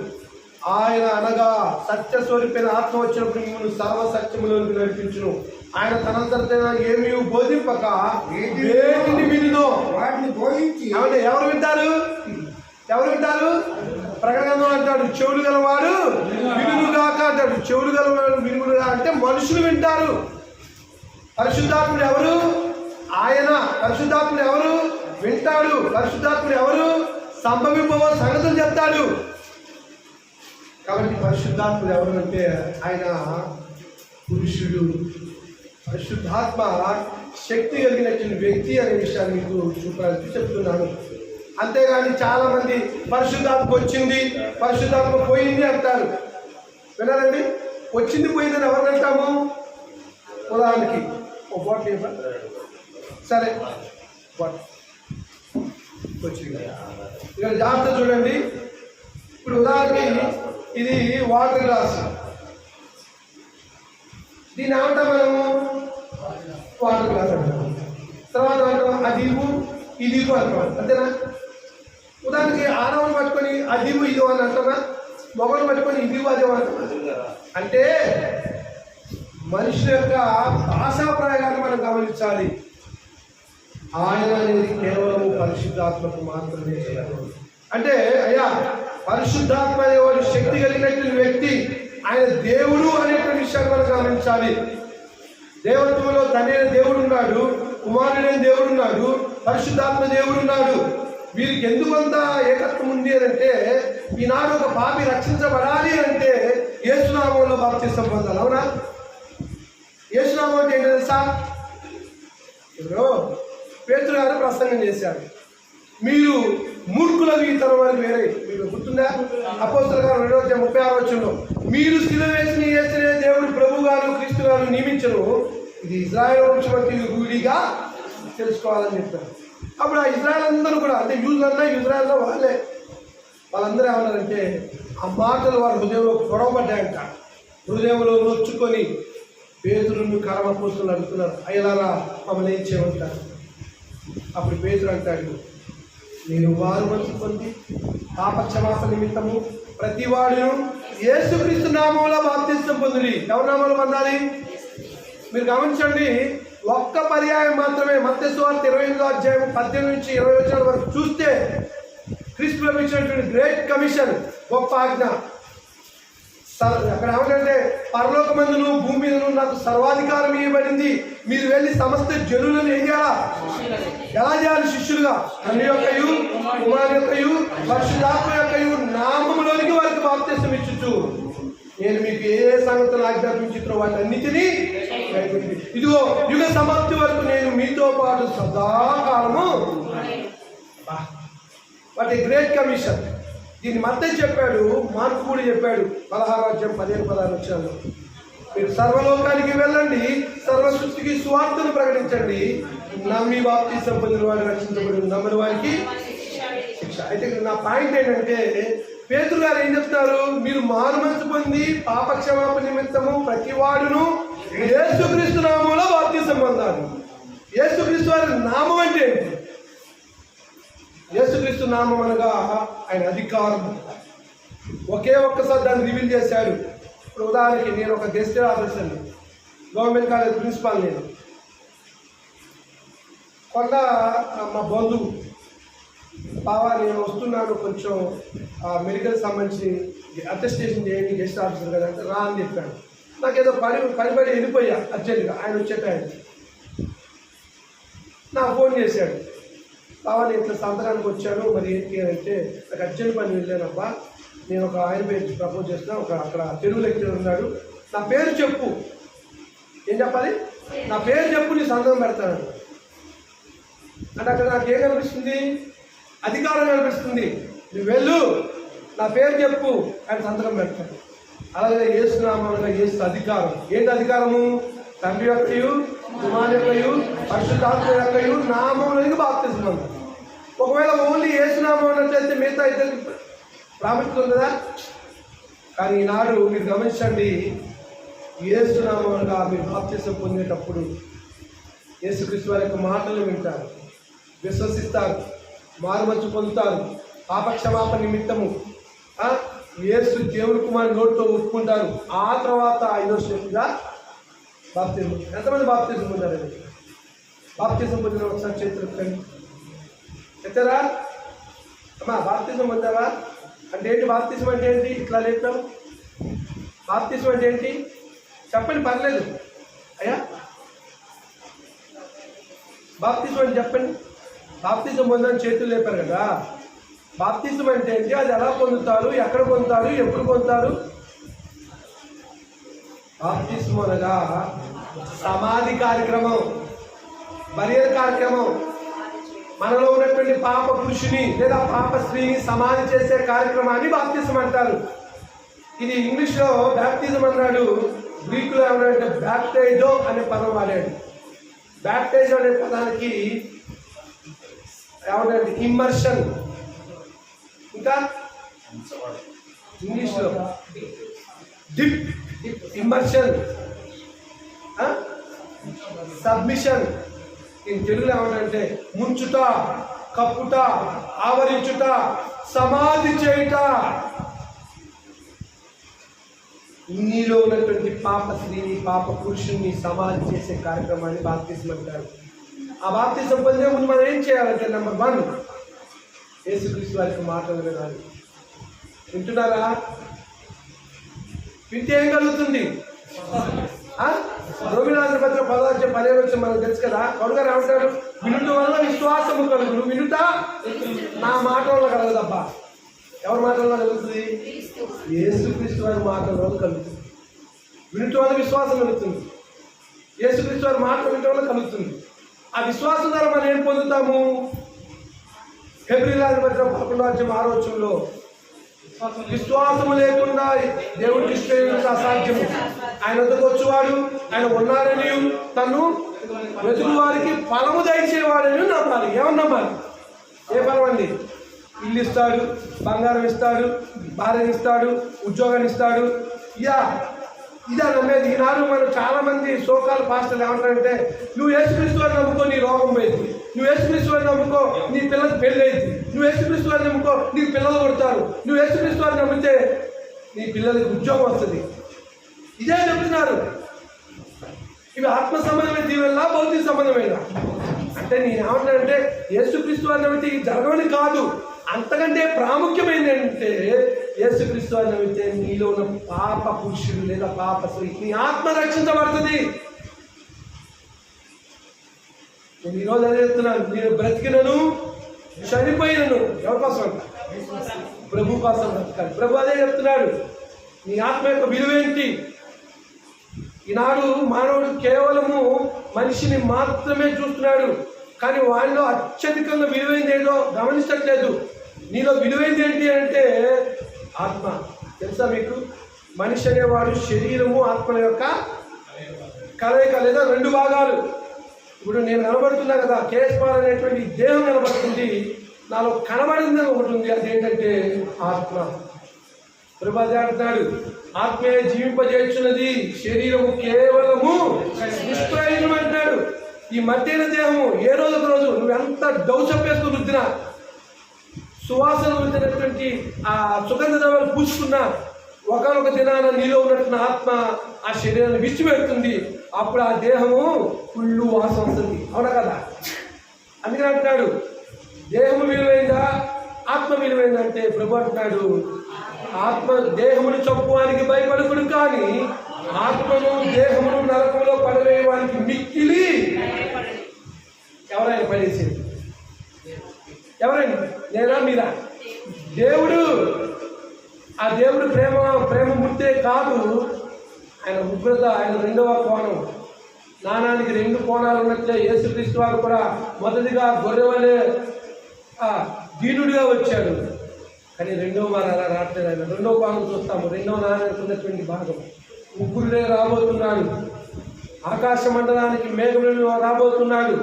ఆయన అనగా సత్య స్వరూపైన ఆత్మ వచ్చినప్పుడు మిమ్మల్ని సర్వసత్యములోకి నడిపించును. ఆయన తనంతట ఏమీ బోధింపక వేటిని వినునో వాటిని బోధించి ఎవరు వింటారు? ప్రకటన అంటాడు చెవులు గలవాడు వినుగాక అంటాడు. చెవులు గలవాడు వినుగా అంటే మనుషులు వింటారు. పరిశుద్ధాత్ముడు ఎవరు? ఆయన. పరిశుద్ధాత్ముడు ఎవరు? వింటాడు. పరిశుద్ధాత్ముడు ఎవరు? సంభవింపవ సంగతులు చెప్తాడు. కాబట్టి పరిశుద్ధాత్ముడు ఎవరు అంటే ఆయన పురుషుడు. పరిశుద్ధాత్మ శక్తి కలిగినటువంటి వ్యక్తి అనే విషయాన్ని మీకు చూపాలని చెప్తున్నాను. అంతేగాని చాలా మంది పరిశుద్ధాత్మ వచ్చింది, పరిశుద్ధాత్మ పోయింది అంటారు. విన్నారండి? వచ్చింది పోయిందని ఎవరిని అంటాము? ఉదాహరణకి ఓ బాటిల్ సరే బాటిల్ వచ్చింది. ఇక్కడ జాగ్రత్త చూడండి. ఇప్పుడు ఉదాహరణకి ఇది వాటర్ గ్లాస్, దీన్ని ఏమంటాం మనము? వాటర్ గ్లాస్ అంటాం. తర్వాత అంటాం అదివు ఇదివు అంటాం, అంతేనా? ఉదాహరణకి ఆడవాళ్ళు పట్టుకొని అదివు ఇదివు అని అంటామా? మొగలు పట్టుకొని ఇదివు అదివు అంటామా? అంటే మనుషుల యొక్క భాషా ప్రయోగాన్ని మనం గమనించాలి. ఆయన అనేది కేవలం పరిశుద్ధాత్మకు మాత్రమే. అంటే అయ్యా పరిశుద్ధాత్మ అనేవాడు శక్తి కలిగినటువంటి వ్యక్తి, ఆయన దేవుడు అనేటువంటి విషయాన్ని మనం గమనించాలి. దేవత్వంలో తండ్రి దేవుడు ఉన్నాడు, కుమారుడైన దేవుడు ఉన్నాడు, పరిశుద్ధాత్మ దేవుడు ఉన్నాడు. వీరికి ఎందుకంత ఏకత్వం ఉంది అని అంటే ఈనాడు ఒక పాపి రక్షించబడాలి అంటే యేసునామంలో బాప్తిసం పొందాలి. అవునా? యేసునామం అంటే ఏంటి తెలుసా? ఇప్పుడు పేతురు గారు ప్రసంగం చేశారు, మీరు మూర్ఖులకు ఈ తరం వారికి వేరే. మీకు గుర్తుందా? అపోస్తలుల గారు 2:36 మీరు శిలువ వేసిన దేవుడు ప్రభు గారు క్రీస్తు గారు నియమించరు, ఇది ఇజ్రాయేల్ వంశవతి రూఢిగా తెలుసుకోవాలని చెప్పారు. అప్పుడు ఆ ఇజ్రాయల్ అందరూ కూడా, అంటే ఇజ్రాయల్లో వాళ్ళందరూ ఏమన్నారంటే ఆ మాటలు వారి హృదయంలో గొడవపడ్డాయంట. హృదయంలో నొచ్చుకొని పేతురును కరమపోస్తులు అడుగుతున్నారు, అయ్యలారా మమ్మల్ని ఏం చేయమంటారు? అప్పుడు పేతురు అంటాడు, నేను వారు మనసు పొంది పాపక్షమాపణ నిమిత్తము ప్రతి వాడును యేసుక్రీస్తు నామంలో బాప్తిసం పొందుడి. ఎవరి నామంలో పొందాలి? మీరు గమనించండి, ఒక్క పర్యాయం మాత్రమే మత్తయి సువార్త 28:18-20 వరకు చూస్తే క్రీస్తులో ఇచ్చినటువంటి గ్రేట్ కమిషన్, గొప్ప ఆజ్ఞ. అక్కడ ఏమంటే పరలోకమందును భూమి మీదను నాకు సర్వాధికారం ఇవ్వబడింది, మీరు వెళ్ళి సమస్త జనులను ఏం చేయాలా? ఎలా చేయాలి? శిష్యులుగా తండ్రి యొక్కయు కుమారుని యొక్కయు పరిశుద్ధాత్మ యొక్కయు నామములోనికి వారికి బాప్తిసం ఇచ్చుచు నేను మీకు ఏ సంగతులు ఆజ్ఞాపించుతున్నా వాటన్నిటినీ ఇదిగో యుగ సమాప్తి వరకు నేను మీతో పాటు సదాకాలము. What a great commission. దీన్ని మత్తయి చెప్పాడు, మార్కు కూడా చెప్పాడు 16:15-16 వచ్చాను. మీరు సర్వలోకానికి వెళ్ళండి, సర్వ సృష్టికి సువార్తను ప్రకటించండి. నమ్మి బాప్తిసం పొందిన వాడు రక్షించబడి, నమ్మని వారికి శిక్ష. అయితే నా పాయింట్ ఏంటంటే, పేతురు గారు ఏం చెప్తున్నారు? మీరు మారుమనసు పొంది పాపక్షమాపణ నిమిత్తము ప్రతి వాడును యేసుక్రీస్తు నామంలో బాప్తిసం పొందాలి. యేసుక్రీస్తు వారి నామం అంటే ఏంటి? యేసుక్రీస్తు నామం అనగా ఆయన అధికారం. ఒకే ఒక్కసారి దాన్ని రివీల్ చేశాడు. ఇప్పుడు ఉదాహరణకి నేను ఒక గెస్ట్ ఆఫీసర్ని, గవర్నమెంట్ కాలేజ్ ప్రిన్సిపాల్. నేను కొంత మా బంధువు బావా నేను వస్తున్నాను, కొంచెం మెడికల్ సంబంధించి అటెస్టేషన్ చేయండి, గెస్ట్ ఆఫీసర్ కదా అంటే రా అని చెప్పాడు. నాకేదో పడి వెళ్ళిపోయా అర్జెంట్గా. ఆయన వచ్చేట నా ఫోన్ చేశాడు, బావా నేను ఇట్లా సంతకానికి వచ్చాను, మరి ఏంటి అని అంటే, నాకు అర్జెంట్ పని వెళ్ళానబ్బా, నేను ఒక ఆయన పేరు ప్రపోజ్ చేస్తున్నా, అక్కడ తెలుగు లెక్చరర్ ఉన్నాడు, నా పేరు చెప్పు. ఏం చెప్పాలి? నా పేరు చెప్పు, నీ సంతకం పెడతాను అంటే అక్కడ నాకేం కనిపిస్తుంది? అధికారం కనిపిస్తుంది. నువ్వు వెళ్ళు, నా పేరు చెప్పు, ఆయన సంతకం పెడతాడు. అలాగే యేసునామముగా యేసు అధికారం. ఏంటి అధికారము? తండ్రి యొక్కయు కుమారుని యొక్కయు పరిశుద్ధాత్మ యొక్కయు నామములకు బాప్తిసం. ఒకవేళ ఓన్లీ యేసునామం అన్నట్లయితే మిగతా ఇద్దరికి ప్రాముఖ్యత ఉందా? కానీ ఈనాడు మీరు గమనించండి, యేసునామముగా మీరు బాప్తిసం పొందేటప్పుడు యేసుక్రీస్తు వారి యొక్క మాటలు వింటారు, విశ్వసిస్తారు, మారుమనసు పొందుతారు, పాపక్షమాపణ నిమిత్తము యేసు దేవుని కుమారుని నోటితో ఒప్పుకుంటారు. ఆ తర్వాత 5వ స్టెప్గా బాప్తిజం. ఎంతమంది బాప్తిజం పొందారండి? బాప్తిజం పొందిన ఒకసారి చేతులు ఎత్తరా అమ్మా? బాప్తిజం పొందావా అంటే ఏంటి? బాప్తిజం అంటే ఏంటి? ఇట్లా లేపాం. బాప్తిజం అంటే ఏంటి చెప్పండి, పర్లేదు అయ్యా. బాప్తిజం అని చెప్పండి. బాప్తిజం పొందని చేతులు లేపారు కదా. బాప్తిజం అంటే ఏంటి? అది ఎలా పొందుతారు, ఎక్కడ పొందుతారు, ఎప్పుడు పొందుతారు? బాప్తిజం అనగా సమాధి కార్యక్రమం, బరియర్ కార్యక్రమం. మనలో ఉన్నటువంటి పాప పురుషుని లేదా పాప స్త్రీని సమాధి చేసే కార్యక్రమాన్ని బాప్తిజం అంటారు. ఇది ఇంగ్లీష్లో బ్యాప్టిజం అన్నాడు, గ్రీకులో ఏమన్నాడంటే బ్యాప్టైజో అనే పదం వాడాడు. బ్యాప్టైజో అనే పదానికి ఏమంటే ఇమ్మర్షన్, ఇంకా ఇంగ్లీష్లో డిప్, ఇమ్మర్షన్, సబ్మిషన్. నేను తెలుగులో ఏమంటే ముంచుట, కప్పుట, ఆవరించుట, సమాధి చేయుట. నీలో ఉన్నటువంటి పాప స్త్రీని పాప పురుషుణ్ణి సమాధి చేసే కార్యక్రమాన్ని బాప్తిజం అంటారు. ఆ బాప్తిజం పొందే ముందు మనం ఏం చేయాలంటే, నెంబర్ 1 యేసుక్రీస్తు వారికి మాటలు వినాలి. వింటున్నారా? వింటే ఏం కలుగుతుంది? రోమినాథ పత్రిక 16:15 మనకు తెలుసు కదా. కొడుగారు ఏమంటారు? వినుట వల్ల విశ్వాసము కలుగును, వినుట నా మాట వల్ల కలగదబ్బా. ఎవరి మాట వల్ల కలుగుతుంది? యేసుక్రీస్తు వారి మాటల వల్ల కలుగుతుంది. వినుట వల్ల విశ్వాసం కలుగుతుంది. యేసుక్రీస్తు వారి మాట వినటం వల్ల కలుగుతుంది. ఆ విశ్వాసం ద్వారా మనం ఏం పొందుతాము? హెబ్రీయుల పత్రిక 11:6 విశ్వాసము లేకుండా దేవుడికి ఇష్టం అసాధ్యము. ఆయన వద్దకు వచ్చేవాడు, ఆయన ఉన్నారని, తను వెతుకు వారికి ఫలము దయచేవాడని నమ్మాలి. ఏమని నమ్మాలి? ఏ ఫలం అండి? ఇల్లు ఇస్తాడు, బంగారం ఇస్తాడు, భార్యని ఇస్తాడు, ఉద్యోగాన్ని ఇస్తాడు. ఇదా నమ్మేది. ఈనాడు మనం చాలా మంది సోకాల పాస్టర్లు ఏమంటారంటే, నువ్వు యేసుక్రీస్తు వారిని నమ్ముకో నీ రోగం పోయింది, నువ్వు యేసుక్రీస్తు వారిని నమ్ముకో నీ పిల్లలకు పెళ్ళి అయింది, నువ్వు యేసుక్రీస్తు వారిని నమ్ముకో నీకు పిల్లలు కొడతారు, నువ్వు యేసుక్రీస్తు వారిని నమ్మితే నీ పిల్లలకి ఉద్యోగం వస్తుంది. ఇదే చెప్తున్నారు. ఇవి ఆత్మ సంబంధమైన దీవెనలా, భౌతిక సంబంధమైన? అంటే నేను ఏమంటానంటే, యేసుక్రీస్తు వారిని నమ్మితే ఇది జరగని కాదు, అంతకంటే ప్రాముఖ్యమైనది ఏంటంటే, యేసుక్రీస్తు వారిని నమ్మితే నీలో ఉన్న పాప పురుషుడు లేదా పాప స్త్రీ నీ ఆత్మ రక్షించబడుతుంది. నేను ఈరోజు అదే చెప్తున్నాను, నేను బ్రతికినను చనిపోయినను ఎవరి కోసం అంట? ప్రభు కోసం బ్రతకాలి. ప్రభు అదే చెప్తున్నాడు. నీ ఆత్మ యొక్క విలువ ఏంటి? ఈనాడు మానవుడు కేవలము మనిషిని మాత్రమే చూస్తున్నాడు, కానీ వాడిలో అత్యధికంగా విలువైంది ఏదో గమనించట్లేదు. నీలో విలువైంది ఏంటి అంటే ఆత్మ. తెలుసా మీకు? మనిషి అనేవాడు శరీరము ఆత్మల యొక్క కలయిక, లేదా రెండు భాగాలు. ఇప్పుడు నేను కనబడుతున్నా కదా, కేఎస్పాల్ అనేటువంటి దేహం కనబడుతుంది, నాలో కనబడింది ఒకటి ఉంది, అదేంటంటే ఆత్మ. ప్రభువు అంటున్నాడు, ఆత్మే జీవింపజేస్తున్నది, శరీరము కేవలము నిష్ప్రయోజనం అంటాడు. ఈ మధ్యన దేహము ఏ రోజుకు రోజు నువ్వెంత డౌసప్పేసుకుని రుద్దినా, సువాసన రుద్దినటువంటి ఆ సుగంధ ద్రవ్యాలు పూసుకున్నా, ఒకనొక దినాన నీలో ఉన్నటువంటి ఆత్మ ఆ శరీరాన్ని విడిచిపెడుతుంది. అప్పుడు ఆ దేహము ఫుల్లు వాసన వస్తుంది. అవునా కదా? అందుకని అంటున్నాడు, దేహము విలువైందా ఆత్మ విలువైందా అంటే ప్రభు అంటున్నాడు, ఆత్మ దేహమును చంపువానికి భయపడుకుడు, కానీ ఆత్మను దేహమును నరకంలో పడవేయడానికి మిక్కిలి ఎవరైనా పడేసేది? ఎవరైనా? నేనా మీరా? దేవుడు. ఆ దేవుడు ప్రేమ ముట్టే కాదు, ఆయన ఉగ్రత, ఆయన రెండవ కోణం. నాణానికి రెండు కోణాలు ఉన్నట్లే యేసుక్రీస్తు వారు కూడా మొదటిగా గొర్రెవలే దీనుడిగా వచ్చాడు, కానీ రెండవ వారు అలా రావట్లేదు. ఆయన రెండవ భాగం చూస్తాము. రెండవ నాణానికి ఉన్నటువంటి భాగం ముగ్గురులే రాబోతున్నాడు. ఆకాశ మండలానికి మేఘములను రాబోతున్నాడు.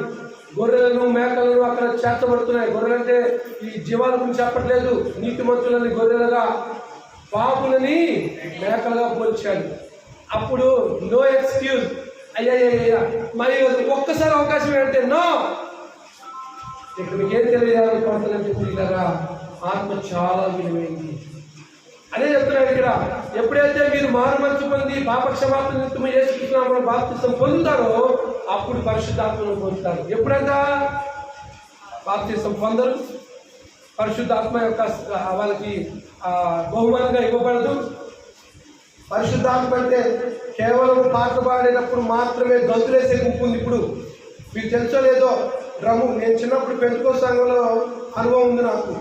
గొర్రెలను మేకలను అక్కడ చేర్చబడుతున్నాయి. గొర్రెలంటే ఈ జీవాల గురించి చెప్పట్లేదు. నీతిమంతులని గొర్రెలుగా, పాపులని మేకలుగా పోల్చాడు. అప్పుడు నో ఎక్స్క్యూజ్, అయ్యా మరి ఒక్కసారి అవకాశం ఏంటంటే నో. ఇక్కడ మీకు ఏం తెలియజేయాలనుకుంటుందని చెప్పారా? ఆత్మ చాలా విలువైంది. అదే చెప్తున్నాడు ఇక్కడ. ఎప్పుడైతే మీరు మారుమనసు పొంది పాపక్షమాపణ నిమిత్తము యేసుక్రీస్తు బాప్తిసం పొందుతారో అప్పుడు పరిశుద్ధాత్మను పొందుతారు. ఎప్పుడంట? బాప్తిసం పొందరు, పరిశుద్ధాత్మ యొక్క వాళ్ళకి బహుమానంగా ఇవ్వబడదు. పరిశుద్ధాత్మ అంటే కేవలం పాట పాడేటప్పుడు మాత్రమే గంతులేసే గుంపు ఉంది. ఇప్పుడు మీకు తెలుసో లేదో, డ్రమ్ము, నేను చిన్నప్పుడు పెంచుకోసే సంఘంలో అనుభవం ఉంది నాకు.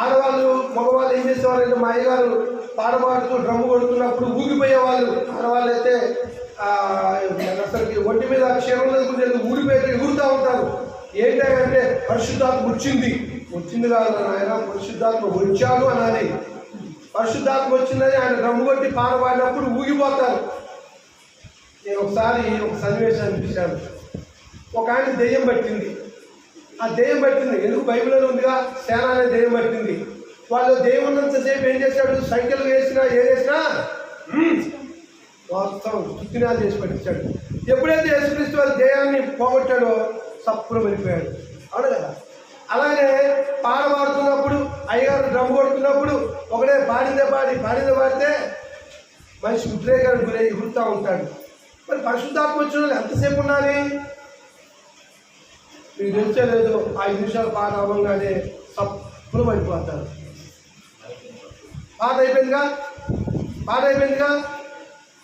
ఆడవాళ్ళు మగవాళ్ళు ఏం చేసేవాళ్ళు, మా అయ్యగారు పాట పాడుతూ డ్రమ్ము కొడుతున్నప్పుడు ఊగిపోయేవాళ్ళు. ఆడవాళ్ళు అయితే అసలుకి ఒంటి మీద క్షీరం ఊడిపోయి ఊరుతూ ఉంటారు. ఏంటంటే పరిశుద్ధాత్మ వచ్చింది కాదు ఆయన, పరిశుద్ధాత్మ వచ్చాడు అనాలి. పరిశుద్ధాత్మ వచ్చిందని ఆయన డ్రమ్ము కొట్టి పాట పాడినప్పుడు ఊగిపోతారు. నేను ఒకసారి ఒక సన్నివేశాన్ని చూశాను. ఒక ఆయన దెయ్యం పట్టింది. ఆ దెయ్యం పట్టింది ఎందుకు? బైబిల్లో ఉందిగా, సేన అనే దెయ్యం పట్టింది. వాళ్ళు దెయ్యం ఉన్నంతసేపు ఏం చేశాడు? సైకిల్ వేసినా ఏదేసినా వాస్తవం చుట్టినాలు చేసి పట్టించాడు. ఎప్పుడైతే యేసుక్రీస్తు వారి దెయ్యాన్ని పోగొట్టాడో సప్పులు వెళ్ళిపోయాడు. అవును కదా? అలాగే పాట పాడుతున్నప్పుడు, అయ్యగారు డ్రమ్ కొడుతున్నప్పుడు ఒకడే పాడితే పాడితే మనిషి ఉద్రేకానికి గురై ఎగురుతూ ఉంటాడు. మరి పరిశుద్ధాత్మ వచ్చిన వాళ్ళు ఎంతసేపు ఉండాలి? మీకు తెలిసే లేదు, 5 నిమిషాలు పాట అవ్వగానే సప్పులు పడిపోతారు. పాట అయిపోయిందిగా,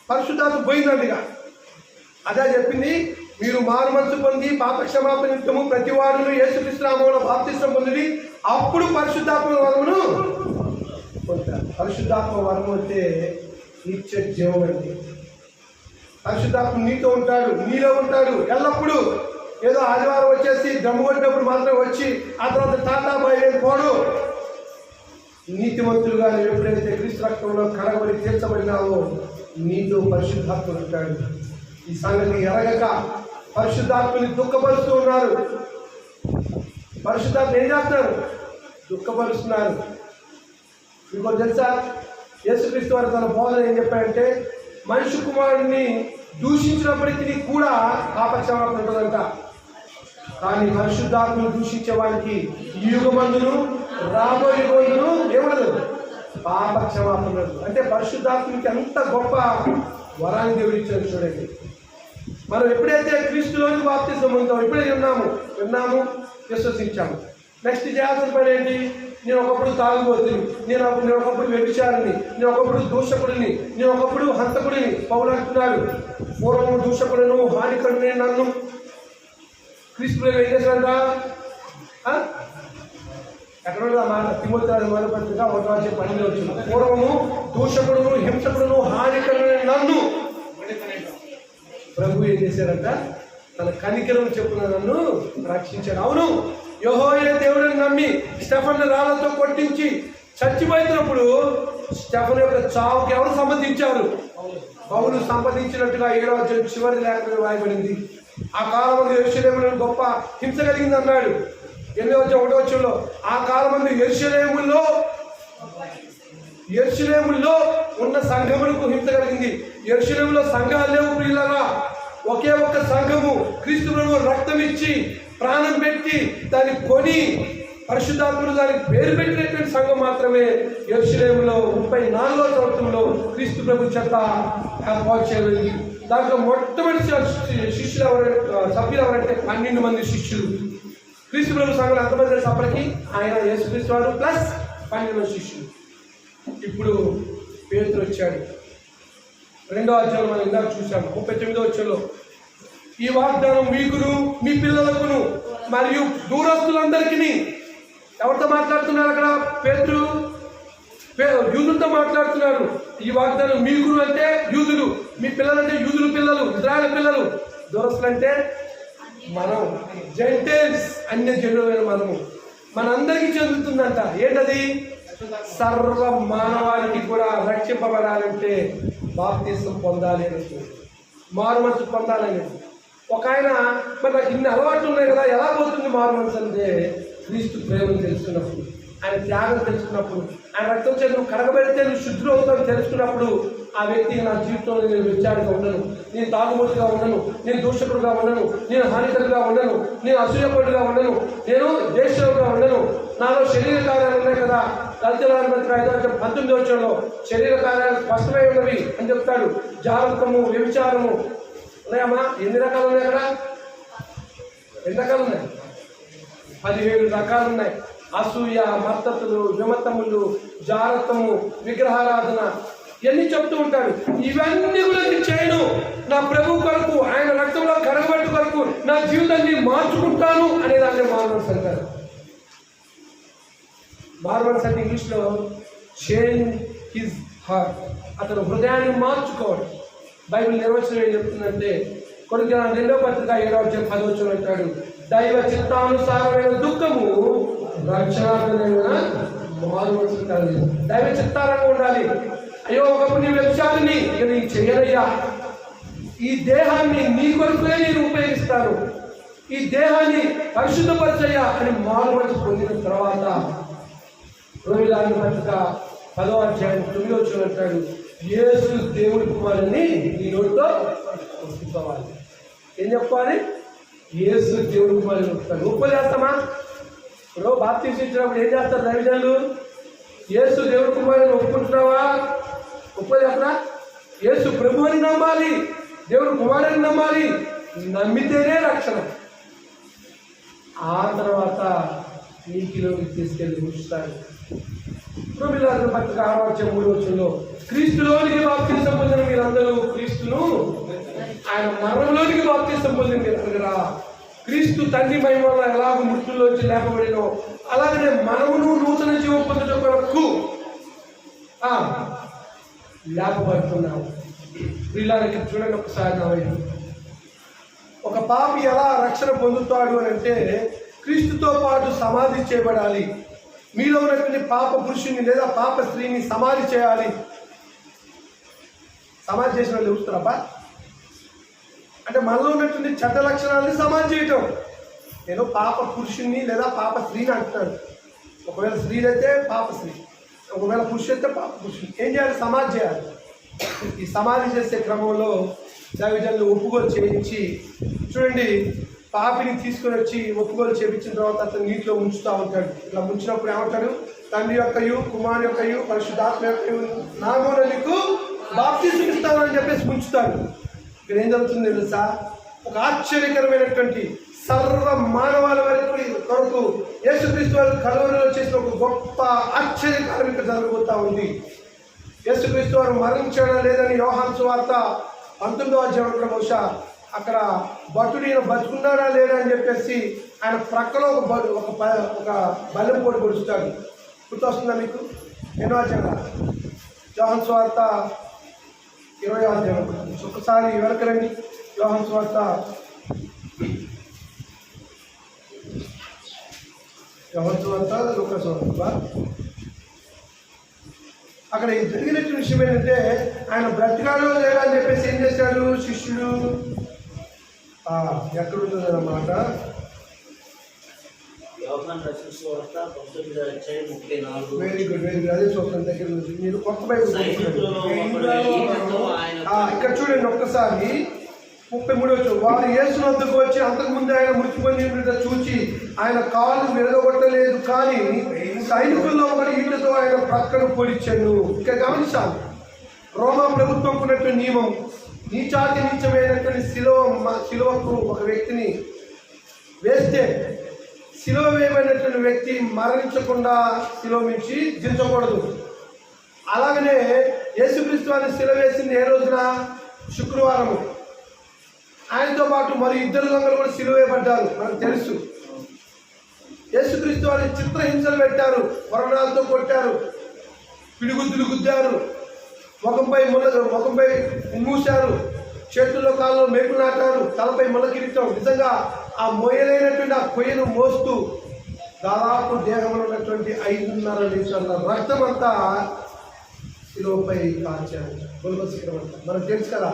పరిశుద్ధాత్మ పోయిందండిగా. అదే చెప్పింది, మీరు మారుమనసు పొంది పాపక్షమాపణ నిమిత్తము ప్రతి వాడును యేసుక్రీస్తు నామములో బాప్తిసం పొంది అప్పుడు పరిశుద్ధాత్మ వరమును పొందుతారు. పరిశుద్ధాత్మ వరము అంటే నిత్య జీవం అండి. పరిశుద్ధాత్మ నీతో ఉంటాడు, నీలో ఉంటాడు ఎల్లప్పుడూ. ఏదో ఆదివారం వచ్చేసి దమ్ము కొట్టినప్పుడు మాత్రం వచ్చి ఆ తర్వాత టాటా బాయ్ పోడు. నీతిమంతులుగా నువ్వు ఎప్పుడైతే క్రీస్తు రక్తంలో కడగబడి తీర్చబడినావో నీతో పరిశుద్ధాత్మ ఉంటాడు. ఈ సంగతి ఎరగక పరిశుద్ధాత్మని దుఃఖపరుస్తూ ఉన్నారు. పరిశుద్ధాత్మ ఏం చేస్తున్నారు? దుఃఖపరుస్తున్నారు. మీకు తెలుసా, యేసుక్రీస్తు వారు తన బోధన ఏం చెప్పారంటే, మనిషి కుమారుడిని దూషించినప్పటికీ కూడా పాపక్షమాపణ ఉంటుందంట. కానీ పరిశుద్ధాత్మను దూషించే వారికి ఈ యుగమందును రాబోయే యుగమందును ఏమనదు? పాపక్షమాపణ. అంటే పరిశుద్ధాత్మకి అంత గొప్ప వరాన్ని దేవుడు ఇచ్చారు. చూడండి, మనం ఎప్పుడైతే క్రీస్తులోని బాప్తిసం పొందుతామో, ఎప్పుడైతే విన్నాము, విశ్వసించాము, నెక్స్ట్ చేయాల్సిన పని ఏంటి? నేను ఒకప్పుడు తాగుబోతుని, నేను ఒకప్పుడు వ్యభిచారిని, నేను ఒకప్పుడు దూషకుడిని, నేను ఒకప్పుడు హంతకుడిని. పౌలు అంటున్నాడు, పూర్వము దూషకుడును హానికరుని నన్ను. క్రీస్తులో ఏం చేశాడంట? ఎక్కడ మాట తిమోతి మొదలుపెట్టుగా 1:12 వచ్చింది. పూర్వము దూషకుడును హింసకుడును హానికరుని నన్ను. ప్రభు ఏం చేశారంట, తన కనికరం చెప్పున నన్ను రక్షించాడు. అవును, యెహోవా దేవుడిని నమ్మి స్టెఫన్ రాళ్లతో కొట్టించి చచ్చిపోయినప్పుడు స్టెఫన్ యొక్క చావుకి ఎవరు సంబంధించారు? పౌలు సంపాదించినట్టుగా 7వ అధ్యాయం చివరి లేఖలో రాయబడింది. ఆ కాలమందు యెరూషలేములో గొప్ప హింస కలిగింది అన్నాడు. 8వ అధ్యాయం 1వ వచనంలో ఆ కాలమందు యెరూషలేములో ఉన్న సంఘములకు హింస కలిగింది. యెరూషలేములో సంఘాలు లేవు ప్రియులారా. ఒకే ఒక్క సంఘము క్రీస్తు ప్రభువు రక్తం ఇచ్చి ప్రాణం పెట్టి దాన్ని కొని పరిశుద్ధాత్ముడు దానికి పేరు పెట్టినటువంటి సంఘం మాత్రమే యెరూషలేములో 34వ సంవత్సరంలో క్రీస్తు ప్రభు చేత ఏర్పాటు చేయబడింది. దాంట్లో మొట్టమొదటి శిష్యులు సభ్యులు ఎవరంటే 12 మంది శిష్యులు. క్రీస్తు ప్రభు సంఘంలో ఎంతమంది సభలకి? ఆయన యేసుక్రీస్తు వారు ప్లస్ 12 మంది శిష్యులు. ఇప్పుడు పేతురు వచ్చాడు. 2వ అధ్యాయం మనం ఇందాక చూసాము 39వ వచనంలో, ఈ వాగ్దానం మీకును మీ పిల్లలకును మరియు దూరస్తులందరికీ. ఎవరితో మాట్లాడుతున్నారు అక్కడ? పేతురు యూదులతో మాట్లాడుతున్నారు. ఈ వాగ్దానం మీకును అంటే యూదులు, మీ పిల్లలంటే యూదులు పిల్లలు, ఇజ్రాయేల్ పిల్లలు. దూరస్తులు అంటే మనం, జెంటైల్స్, అన్య జనులైన మనము. మనందరికీ చెందుతుందంట. ఏంటది? సర్వ మానవాళికి కూడా రక్షింపబడాలంటే బాప్తిసం పొందాలి అని, మారుమనసు పొందాలని. ఒక ఆయన, మరి నాకు ఇన్ని అలవాట్లు ఉన్నాయి కదా, ఎలా పోతుంది మారుమనసు అంటే? క్రీస్తు ప్రేమను తెలుసుకున్నప్పుడు, ఆయన త్యాగం తెలుసుకున్నప్పుడు, ఆయన రక్తం చేత నువ్వు కడగబెడితే నువ్వు శుద్ధులు అవుతావు తెలుసుకున్నప్పుడు ఆ వ్యక్తికి నా జీవితంలో నేను వ్యత్యాడిగా ఉండను, నేను తాగుబోతుగా ఉండను, నేను దూషకుడుగా ఉండను, నేను హానికరుగా ఉండను, నేను అసూయపడుగా ఉండను, నేను దేశంగా ఉండను. నాలో శరీర కార్యాలు ఉన్నాయి కదా. దళితులందరికీ 5:19 వచనంలో శరీర కార్యాలు స్పష్టమై ఉన్నవి అని చెప్తాడు. జాగ్రత్తము, వ్యభిచారము ఉన్నాయమ్మా. ఎన్ని రకాలు ఉన్నాయి అక్కడ? ఎన్ని రకాలు ఉన్నాయి? 17 రకాలు ఉన్నాయి. అసూయ, మత్తతులు, విమతములు, జారత్వము, విగ్రహారాధన, ఇవన్నీ చెప్తూ ఉంటాడు. ఇవన్నీ కూడా నేను చేయను, నా ప్రభు కొరకు, ఆయన రక్తంలో కడగబెట్టు కొరకు నా జీవితాన్ని మార్చుకుంటాను అనేదాన్ని మారుమనసు అంటారు. మారుమనసు అంటే ఇంగ్లీష్లో చేంజ్ హిజ్ హార్ట్, అతను హృదయాన్ని మార్చుకోవడం. బైబిల్ నిర్వచనం ఏం చెప్తుందంటే, కొరింథీయుల 2వ పత్రిక 7వ అధ్యాయం 10వ వచనం అంటాడు, దైవ చిత్తానుసారమైన దుఃఖము రక్షణార్థమైన మారుమనసు కాదు. దైవ చిత్తారంగా ఉండాలి. అయ్యో ఒకప్పుడు నీ వ్యభిచారిని, ఇక నీకు చెయ్యనయ్యా, ఈ దేహాన్ని నీ కొరకే నేను ఉపయోగిస్తాను, ఈ దేహాన్ని పరిశుద్ధపరచయ్యా అని మారుమనసు పొందిన తర్వాత రోమిలాని పత్రిక 10వ అధ్యాయం 9వ వచనం అంటాడు, యేసు దేవుడి కుమారుని నీ నోటితో ఒప్పుకోవాలి. ఏం చెప్పాలి? యేసు దేవుడి కుమారుని ఒప్పుకోవాలి. ఒప్పులేస్తామా? ఇప్పుడు బాప్తిసం ఇచ్చినప్పుడు ఏం చేస్తారు దైవజనులు? యేసు దేవుడి కుమారుని ఒప్పుకుంటున్నావా? ఒప్పుకోలేస్తారా? యేసు ప్రభు అని నమ్మాలి, దేవుడు కుమారుని నమ్మాలి. నమ్మితేనే రక్షణ. ఆ తర్వాత నీటిలోకి తీసుకెళ్ళి ఉంచుతాడు. రోమిలాని పత్రిక 6వ అధ్యాయం 3వ వచనంలో, క్రీస్తులోనికి బాప్తిసం పొందిన మీరందరూ క్రీస్తును ఆయన మరణంలోనికి బాప్తిసం పొందిన మీరందరా. క్రీస్తు తండ్రి మహిమ వల్ల ఎలాగ మృతుల్లోంచి లేపబడినో అలాగనే మనమును నూతన జీవం పొందడం కొరకు లేపబడుతున్నాము. వీళ్ళకి చూడండి ఒకసారి నా వైపు. ఒక పాపి ఎలా రక్షణ పొందుతాడు అని అంటే, క్రీస్తుతో పాటు సమాధి చేయబడాలి. మీలో ఉన్నటువంటి పాప పురుషుని లేదా పాప స్త్రీని సమాధి చేయాలి. సమాధి చేసిన వాళ్ళు చూస్తారబ్బా అంటే మనలో ఉన్నటువంటి చెడ్డ లక్షణాలని సమాధి చేయటం. నేను పాప పురుషుణ్ణి లేదా పాప స్త్రీని అంటున్నాను. ఒకవేళ స్త్రీలైతే పాప స్త్రీ, ఒకవేళ పురుషులైతే పాప పురుషుని. ఏం చేయాలి? సమాధి చేయాలి. ఈ సమాధి చేసే క్రమంలో దైవజనులు ఒప్పుకోలు చేయించి, చూడండి, పాపిని తీసుకొని వచ్చి ఒప్పుకోలు చేయించిన తర్వాత అతను నీటిలో ముంచుతూ ఉంటాడు. ఇలా ముంచినప్పుడు ఏమంటాడు? తండ్రి యొక్కయు, కుమారు యొక్కయు, పరిశుద్ధాత్మ యొక్కయు నామమున నీకు బాప్తిసం ఇస్తాను అని చెప్పేసి ముంచుతాడు. ఇక్కడ ఏం జరుగుతుంది తెలుసా? ఒక ఆశ్చర్యకరమైనటువంటి సర్వ మానవాల కొరకు యేసుక్రీస్తు వారు కలువరిలో చేసిన ఒక గొప్ప ఆశ్చర్యకారం ఇక్కడ జరగబోతా ఉంది. యేసుక్రీస్తు వారు మరణించడం లేదని యోహాను సువార్త 19వ అధ్యాయంలో బహుశా అక్కడ భటుడు ఈయన బతుకున్నాడా లేడా అని చెప్పేసి ఆయన ప్రక్కలో ఒక బల్లెం పోటు పొడుస్తాడు. గుర్తొస్తుందా మీకు? ఎన్నో అధ్యాయం? యోహాను సువార్త 20వ అధ్యాయం. ఒకసారి వెనకరండి. యోహాను సువార్త లూకా సువార్త. అక్కడ జరిగినట్టు విషయం ఏంటంటే ఆయన బ్రతికాడో లేదా అని చెప్పేసి ఏం చేశాడు శిష్యుడు, ఎక్కడుంటుంది అన్నమాట. వెరీ గుడ్ అదే చూస్తాను దగ్గర నుంచి. మీరు కొత్త బైబిల్ ఇక్కడ చూడండి ఒక్కసారి 33 వారు యేసు వద్దకు వచ్చి అంతకుముందు ఆయన మృతి పొందిన చూచి ఆయన కాళ్ళు విరగొట్టలేదు, కానీ సైనికుల్లో ఒకటి ఈటతో ఆయన ప్రక్కన పొడిచాను. ఇక్కడ గమనించాలి, రోమా ప్రభుత్వం ఉన్నట్టు నియమం, నీచాతి నీచమైనటువంటి శిలువకు ఒక వ్యక్తిని వేస్తే శిలువ వేయబడినటువంటి వ్యక్తి మరణించకుండా శిలువ మించి దించకూడదు. అలాగనే యేసుక్రీస్తు వారిని శిలువ వేసింది ఏ రోజున? శుక్రవారము. ఆయనతో పాటు మరి 2 దొంగలు కూడా శిలువ వేయబడ్డారు, మనకు తెలుసు. యేసుక్రీస్తు వారిని చిత్రహింసలు పెట్టారు, కొరడాలతో కొట్టారు, పిడిగుద్దులు గుద్దారు, ముఖంపై మూశారు, చేతుల్లో కాళ్ళలో మేకు నాటారు, తలపై ముళ్ళ కిరీటం. నిజంగా ఆ మోయలేనటువంటి ఆ కొయ్యను మోస్తూ దాదాపు దేహంలో ఉన్నటువంటి 5.5 లీటర్ల రక్తం అంతా శిలువపై కాల్చారు. గొల్గొస్తా అంతా మనకు తెలుసు కదా.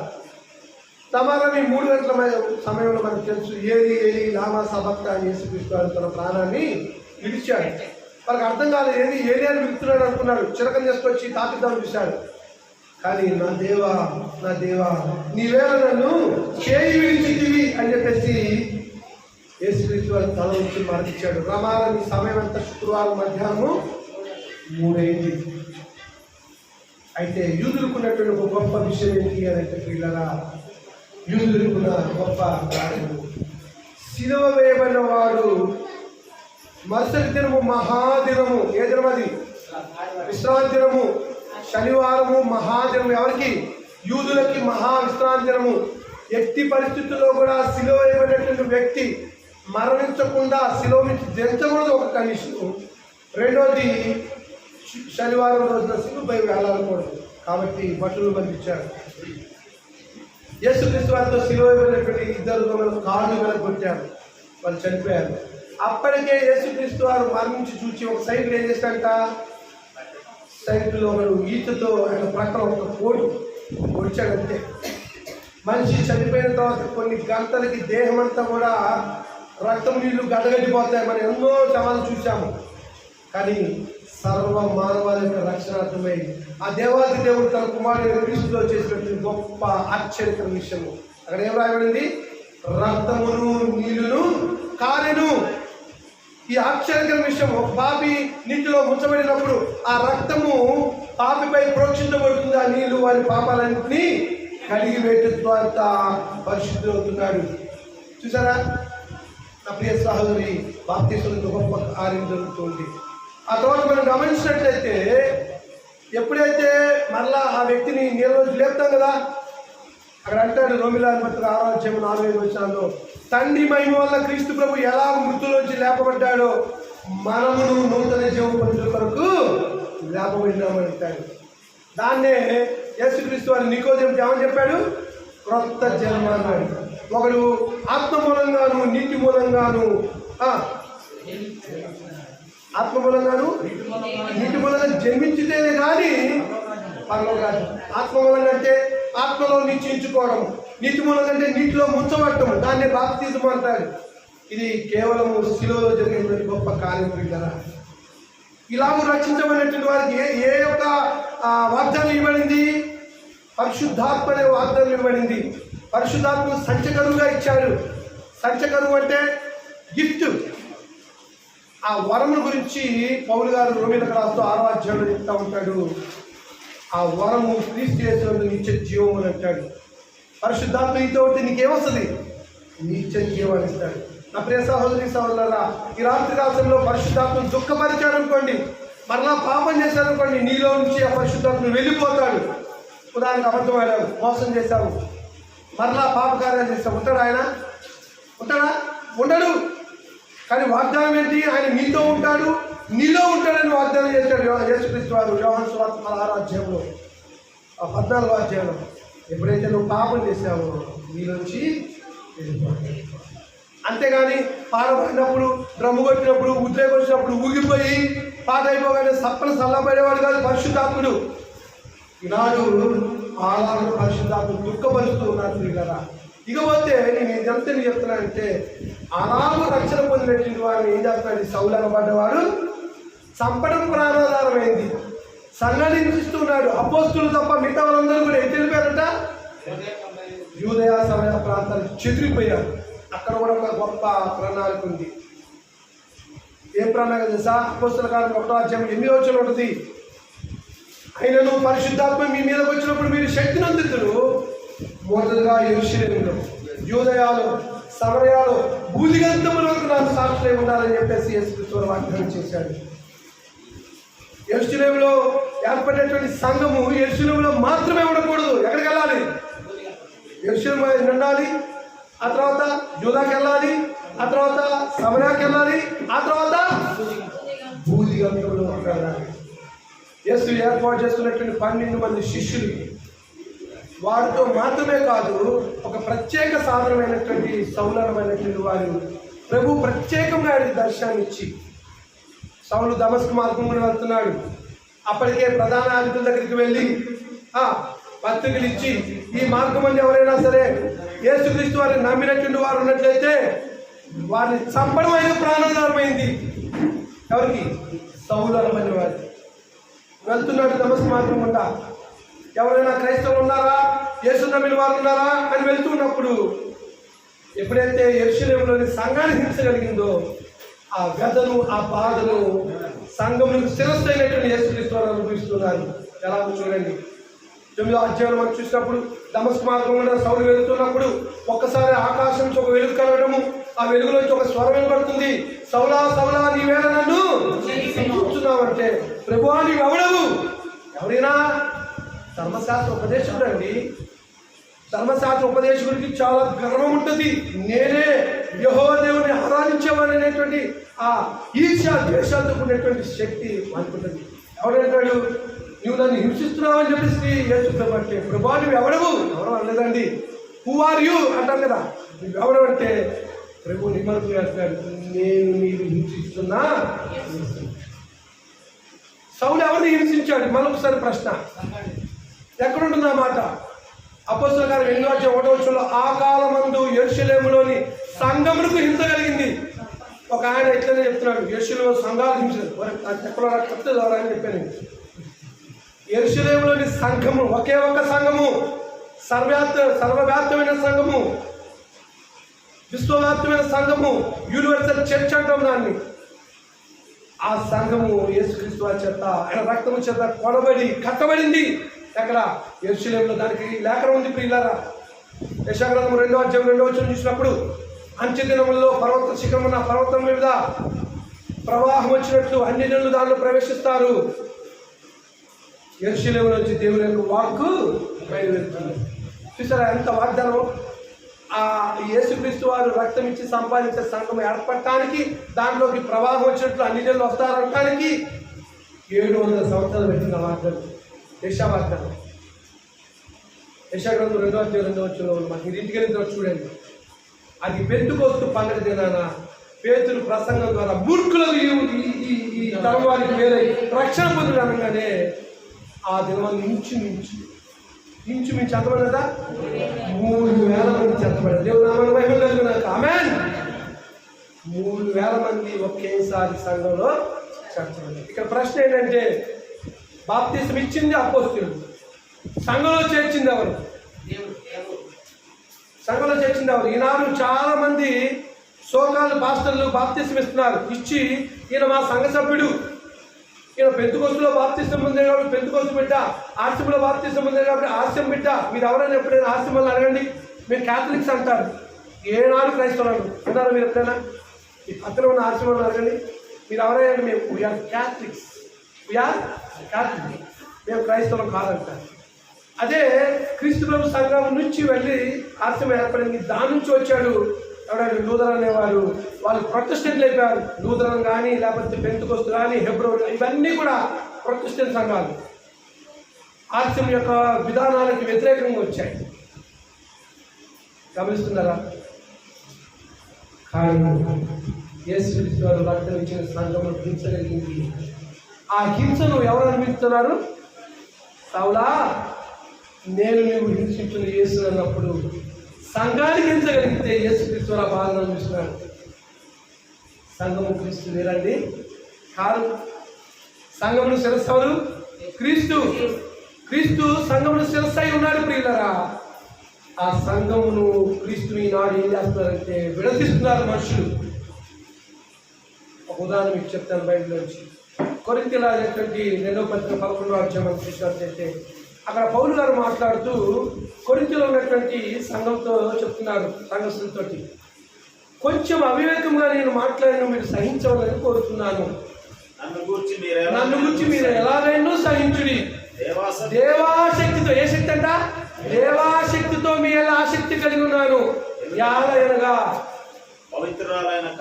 సమానమే 3 గంటల సమయంలో మనకు తెలుసు, ఏలి లామా సబక్తా అని యేసుక్రీస్తు తన ప్రాణాన్ని విడిచాడు. మనకు అర్థం కాదు, ఏలి అని విడుతున్నాడు అనుకున్నాడు. చిలకం చేసుకొచ్చి తాపిద్దామని చూశాడు. కానీ నా దేవా నీవేళ నన్ను చేయి విడిచితివి అని చెప్పేసి యేసుక్రీస్తు వారి తల నుంచి మరణించాడు. రమాలని సమయం అంతా శుక్రవారం మధ్యాహ్నము 3 అయింది. అయితే యూదులకున్నటువంటి ఒక గొప్ప విషయం ఏంటి అని అంటే పిల్లల, యూదులకున్న గొప్ప శిలువ వేయబడిన వాడు మరుసటి దినము మహాదినము. ఏ దినం అది? విశ్రాంతి దినము. శనివారము మహాదినము. ఎవరికి? యూదులకి మహా విశ్రాంతి దినము. ఎట్టి పరిస్థితుల్లో కూడా శిలువ వేయబడినటువంటి వ్యక్తి మరణించకుండా శిలువ నుంచి దించకూడదు, ఒక కండిషన్. రెండోది, శనివారం రోజున శిలువపై వేలాడకూడదు. కాబట్టి భటులు పంపించారు. యేసుక్రీస్తు వారితో శిలువ వేయబడినటువంటి 2 దొంగలు కాళ్ళు వెలగొట్టారు, వాళ్ళు చనిపోయారు. అప్పటికే యేసుక్రీస్తు వారు మరణించి చూచి ఒక సైడ్లో ఏం చేశాడంట, సైడ్లో ఈతతో ఆయన ప్రక్కన ఒక పొడిచాడంతే. మనిషి చనిపోయిన తర్వాత కొన్ని గంటలకి దేహం అంతా కూడా రక్తం నీళ్లు గడగట్టిపోతాయి. మనం ఎన్నో శవాలు చూసాము. కానీ సర్వ మానవాళి యొక్క రక్షణార్థమై ఆ దేవాది దేవుడు తన కుమారుడు క్రీస్తులో చేసినటువంటి గొప్ప ఆశ్చర్యకర విషయము. అక్కడ ఏం రాయబడింది? రక్తమును నీళ్లును కారెను. ఈ ఆశ్చర్యకర విషయం, ఒక పాపి నీటిలో ముంచబడినప్పుడు ఆ రక్తము పాపిపై ప్రోక్షించబడుతుంది. ఆ నీళ్లు వారి పాపాలన్నింటినీ కడిగి వేయటం ద్వారా పరిశుద్ధులవుతున్నాడు. చూసారా నా ప్రియ సహోదరి, బాప్తిస్మలో గొప్ప కార్యం జరుగుతుంది. ఆ తర్వాత మనం గమనించినట్లయితే ఎప్పుడైతే మరలా ఆ వ్యక్తిని నీళ్ళలోంచి లేపుతాం కదా, అక్కడ అంటాడు రోమిలాని పత్రిక 6:4 తండ్రి మహిమ వల్ల క్రీస్తు ప్రభు ఎలా మృతులోంచి లేపబడ్డాడో మనమును నూతన జీవం పొందుట కొరకు లేపబడినామని అంటాడు. దాన్నే యేసుక్రీస్తు వారి నికోదేముతో ఏమని చెప్పాడు? క్రొత్త జన్మ అన్నాడు. ఒకడు ఆత్మ మూలంగాను నీటి మూలంగాను నీటి మూలంగా జన్మించితేనే కానీ పరలోకాలు. ఆత్మ మూలంగా అంటే ఆత్మలో నిశ్చయించుకోవడం, నీటి మూలంగా అంటే నీటిలో ముంచబట్టడం, దాన్నే బాప్తిజం అంటారు. ఇది కేవలం శిలువలో జరిగినటువంటి గొప్ప కార్యం కదా. ఇలాగ రక్షించబడినటువంటి వారికి ఏ యొక్క వాగ్దానం ఇవ్వబడింది? పరిశుద్ధాత్మ అనే వాగ్దానం ఇవ్వబడింది. పరిశుద్ధాత్మ సంచకరువుగా ఇచ్చాడు. సంచకరువు అంటే గిఫ్ట్. ఆ వరము గురించి పౌలు గారు రోమీయులకు రాస్తూ 6వ అధ్యాయంలో చెప్తా ఉంటాడు. ఆ వరము క్రీస్తు యేసునందు నిత్య జీవం అని అంటాడు. పరిశుద్ధాత్మ నీతో ఉంటే నీకేమొస్తుంది? నిత్య జీవాన్ని ఇస్తాడు. నా ప్రియ సహోదరి సహోదరులారా, ఈ రాత్రి రాత్రంలో పరిశుద్ధాత్మను దుఃఖపరిచాడు అనుకోండి, మరలా పాపం చేశారనుకోండి, నీలో నుంచి ఆ పరిశుద్ధాత్మ వెళ్ళిపోతాడు. ఉదాహరణకు అబద్ధం ఆడావు, మోసం చేశావు, మరలా పాపకార్యాలు చేస్తావు, ఉంటాడు ఆయన? ఉంటాడా? ఉండడు. కానీ వాగ్దానం ఏంటి? ఆయన నీతో ఉంటాడు, నీలో ఉంటాడని వాగ్దానం చేశాడు యేసుక్రీస్తు వారు యోహాను సువార్త 16వ అధ్యాయంలో 14వ అధ్యాయంలో. ఎప్పుడైతే నువ్వు పాపం చేసావో నీలోంచి వెళ్ళిపోతావు. అంతేగాని పాడబడినప్పుడు, డ్రమ్ము కొట్టినప్పుడు, ఉద్రేకం వచ్చినప్పుడు ఊగిపోయి పాట అయిపోగానే సప్పన చల్లబడేవాడు కాదు పరిశుద్ధాత్ముడు. ఈనాడు ఆలాడు పరిశుద్ధాత్ముడు దుఃఖపరుస్తూ ఉన్నారు వీళ్ళరా. ఇకపోతే నేను ఇదంతా చెప్తున్నానంటే ఆనాడు రక్షణ పొందినటువంటి వారిని ఏం చేస్తున్నాడు? సౌలు అనబడ్డవాడు చంపడం ప్రాణాధారమైంది. సంఘాన్ని హింసిస్తున్నాడు. అపోస్తులు తప్ప మిగతా వాళ్ళందరూ కూడా ఎటు వెళ్ళిపోయారట? యూదయ సమయ ప్రాంతాలు చెదిరిపోయారు. అక్కడ కూడా ఒక గొప్ప ప్రణాళిక ఉంది. ఏ ప్రణాళిక తెలుసా? అపోస్తుల కాలం 1వ అధ్యాయం 8వ వచనం ఉంటుంది. అయినను పరిశుద్ధాత్మ మీ మీదకి వచ్చినప్పుడు మీరు శక్తిని అందుతురు. మొదటగా యెరూషలేములో, యూదయాలో, సమరయాలో భూదిగంతముల వరకు నాకు సాక్షులై ఉండాలని చెప్పేసి యేసుక్రీస్తు వాగ్దానం చేశాడు. యెరూషలేములో ఏర్పడినటువంటి సంఘము యెరూషలేములో మాత్రమే ఉండకూడదు. ఎక్కడికి వెళ్ళాలి? యెరూషలేము ఉండాలి, ఆ తర్వాత యూదాకి వెళ్ళాలి, ఆ తర్వాత సమరయాకి వెళ్ళాలి, ఆ తర్వాత భూదిగంతంలో వెళ్ళాలి. యేసు ఏర్పాటు చేసుకున్నటువంటి 12 మంది శిష్యులు, వారితో మాత్రమే కాదు ఒక ప్రత్యేక సాధనమైనటువంటి సౌలభమైనటువంటి వారు ప్రభు ప్రత్యేకంగా దర్శనాన్ని ఇచ్చి, సౌలు దమస్కు మార్గం వెళ్తున్నాడు. అప్పటికే ప్రధాన అధికారుల దగ్గరికి వెళ్ళి పత్రికలు ఇచ్చి, ఈ మార్గం అని ఎవరైనా సరే యేసుక్రీస్తు వారిని నమ్మినటువంటి వారు ఉన్నట్లయితే వారిని చంపడం అయిన ప్రాణాధారమైంది. ఎవరికి? సౌలు అనబడిన వారికి. వెళ్తున్నాడు దమస్కు మార్గం గుండా. ఎవరైనా క్రైస్తవులు ఉన్నారా, యేసు నమ్మిన వారు ఉన్నారా అని వెళ్తున్నప్పుడు ఎప్పుడైతే యెరూషలేములోని సంఘాన్ని హింసగలిగిందో ఆ వ్యధను, ఆ బాధను సంఘములకు శిరస్సు అయినటువంటి యేసుక్రీస్తు వారు అనుభవిస్తున్నారు. ఎలా చూడండి, 9వ అధ్యాయంలో మనం చూసినప్పుడు దమస్కు మార్గం గుండా సౌలు వెళుతున్నప్పుడు ఒక్కసారి ఆకాశం నుంచి ఒక వెలుగు కలగడము, ఆ వెలుగులోంచి ఒక స్వరం వినబడుతుంది. సౌలా సౌలా నీవేళ నన్ను చూస్తున్నావంటే, ప్రభువా నీవు ఎవడవు? ఎవరైనా ధర్మశాస్త్ర ఉపదేశకుడు అండి. ధర్మశాస్త్ర ఉపదేశకుడికి చాలా గర్వం ఉంటుంది. నేనే యెహోవా దేవుని ఆరాధించేవాడు అనేటువంటి ఆ ఈర్ష్య ద్వేషాలతో కూడినటువంటి శక్తి అనుకుంటుంది. ఎవడంటాడు? నువ్వు నన్ను హింసిస్తున్నావు అని చెప్పేసి యేసుక్రీస్తు ప్రభువా నువ్వు ఎవడవు? ఎవరు అనలేదండి. హూ ఆర్ యూ అంటారు కదా. నువ్వు ఎవడు అంటే ప్రభు నిమ్మకు వేస్తాడు, నేను మీరు హింసిస్తున్నా. సౌలు ఎవరిని హింసించాడు? మరొకసారి ప్రశ్న ఎక్కడుంటుంది ఆ మాట? అపోస్తలుల కార్యం 8వ అధ్యాయం 1వ వచనంలో ఆ కాలమందు యెరూషలేములోని సంఘములకు హింస కలిగింది. ఒక ఆయన ఇట్లనే చెప్తున్నాడు, యెరూషలేములో సంఘాలు హింసలు ఎక్కడో చెప్తుంది అని చెప్పాను. యెరూషలేములోని సంఘము ఒకే ఒక్క సంఘము, సర్వవ్యాప్తమైన సంఘము, విశ్వవ్యాప్తమైన సంఘము, యూనివర్సల్ చర్చ్ అంటాం దాన్ని. ఆ సంఘము యేసుక్రీస్తు వారి చేత, ఆయన రక్తము చేత కొనబడి కట్టబడింది. ఎక్కడ? యెరూషలేములో. దానికి లేఖనం ఉంది ప్రియులారా. యెషయా గ్రంథం 2వ అధ్యాయం 2వ వచనం చూసినప్పుడు, అంత్య దినములలో పర్వత శిఖరమున్న పర్వతం మీద ప్రవాహం వచ్చినట్లు అన్ని జనులు దానిలో ప్రవేశిస్తారు. యెరూషలేము నుంచి దేవుని యొక్క వాక్కు బయలువెళ్తుంది. చూసారా ఎంత వాగ్దానం? ఆ యేసుక్రీస్తు వారు రక్తం ఇచ్చి సంపాదించే సంఘం ఏర్పడటానికి, దాంట్లోకి ప్రవాహం వచ్చినట్లు అన్ని జనులు వస్తారనటానికి 700 సంవత్సరాలు పెట్టిన వాగ్దానం. యెషయా వాగ్దానం. యెషయా గ్రంథం 2వ అధ్యాయం 2వ వచనంలో మనకి ఇంటికి వెళ్ళిన చూడండి. అది పెంతెకోస్తు పండుగ దినాన పేతురు ప్రసంగం ద్వారా మూర్ఖులకు ఈ తరం వారికి వేరే రక్షణ పొందుడు అనగానే ఆ దినం ఇంచుమించు ఎంతమంది కదా? 3,000 మంది చెత్తబడ్డారు. దేవుడు నామమున మహిమ కలుగుగాక. ఆమేన్. 3,000 మంది ఒకేసారి సంఘంలో చెత్తబడ్డారు. ఇక్కడ ప్రశ్న ఏంటంటే, బాప్తిసం ఇచ్చింది అపోస్తలుడు, సంఘంలో చేర్చింది ఎవరు? సంఘంలో చేర్చింది ఎవరు? ఈనాడు చాలా మంది సోకాలు పాస్టర్లు బాప్తిసం ఇస్తున్నారు. ఇచ్చి ఈయన మా సంఘ సభ్యుడు, ఈయన పెంతెకోస్తులో బాప్తిసం పొందాడు కాబట్టి పెంతెకోస్తు బిడ్డ, ఆర్సీఎంలో బాప్తిసం పొందాడు కాబట్టి ఆర్సీఎం బిడ్డ. మీరు ఎవరైనా ఎప్పుడైనా ఆర్సీఎంలో అడగండి, మేము క్యాథలిక్స్ అంటారు. ఏనాడు క్రైస్తవులు అన్నారు మీరు ఎప్పుడైనా? ఈ పక్కన ఉన్న ఆర్సీఎంలో అడగండి, మీరు ఎవరైనా మేము వీఆర్ క్యాథలిక్స్, మేము క్రైస్తవులు కాదంటారు. అదే క్రీస్తు ప్రభు సంఘం నుంచి వెళ్ళి ఆర్సీఎం ఏర్పడింది, దాని నుంచి వచ్చాడు ఎవడంటే లూథరన్ అనేవారు. వాళ్ళు ప్రొటెస్టెంట్లు అయిపోయారు. లూథరన్ కానీ, లేకపోతే పెంతెకోస్తు కానీ, హెబ్రోన్, ఇవన్నీ కూడా ప్రొటెస్టెంట్ సంఘాలు. ఆర్సీఎం యొక్క విధానాలకు వ్యతిరేకంగా వచ్చాయి. గమనిస్తున్నారా? కానీ యేసుక్రీస్తు వారు రక్తం ఇచ్చిన సంఘమును హింసగలిగింది. ఆ హింసను ఎవరు అనుభవిస్తున్నారు? సౌలా, నేను నువ్వు హింసించిన యేసు అన్నప్పుడు సంఘానికి హింసగలిగితే యేసుక్రీస్తు వారు ఆ బాధను అనుభవిస్తున్నారు. సంఘము క్రీస్తు లేరండి, కాదు. సంఘమును శిరస్సు ఎవరు? క్రీస్తు. క్రీస్తు సంఘమును శిరస్సు అయి ఉన్నాడు. ప్రియులరా, ఆ సంఘమును క్రీస్తుని ఈనాడు ఏం చేస్తున్నారంటే విడదీస్తున్నారు మనుషులు. ఒక ఉదాహరణ మీకు చెప్తాను బైబిల్ నుంచి. కొరింథీయుల రాసినటువంటి 2వ పత్రిక 11వ అధ్యాయం చూసినట్లయితే అక్కడ పౌలు గారు మాట్లాడుతూ కొరింథీయులో ఉన్నటువంటి సంఘంతో చెప్తున్నారు, సంఘస్థులతో, కొంచెం అవివేకంగా నేను మాట్లాడిన మీరు సహించవాలని కోరుతున్నాను. నన్ను గురించి మీరు ఎలాగైనా సహించుడి. దేవాశక్తితో, ఏ శక్తి అంట? దేవాశక్తితో మీ ఎలా ఆసక్తి కలిగి ఉన్నాను. యాలయనగా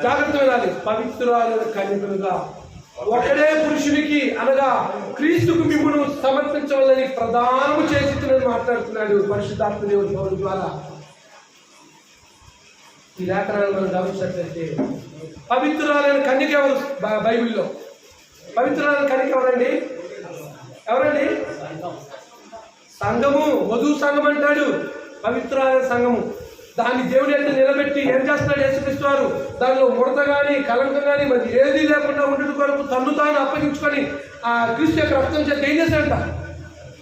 జాగ్రత్త వినాలి, పవిత్రురాలైన కన్యకలుగా ఒకడే పురుషునికి అనగా క్రీస్తుకు మిమ్మును సమర్పించవాలని ప్రదానము చేసి మాట్లాడుతున్నాడు పరిశుద్ధాత్మ దేవుని పౌలు ద్వారా. ఈ లేఖనాలను మనం గమనించినట్లయితే పవిత్రురాలైన కన్యక ఎవరు? బైబిల్లో పవిత్రురాలైన కన్యక ఎవరండి? ఎవరండి? సంఘము. వధువు సంఘం అంటాడు, పవిత్రురాలైన సంఘము. దాన్ని దేవుని అయితే నిలబెట్టి ఏం చేస్తున్నాడు యేసుక్రీస్తు వారు? దానిలో ముడత కానీ కలంకం కానీ మరి ఏది లేకుండా ఉండడం కొరకు తన్ను తాను అప్పగించుకొని ఆ క్రీస్తు యొక్క రక్తం చేత ఏం చేశాడంట?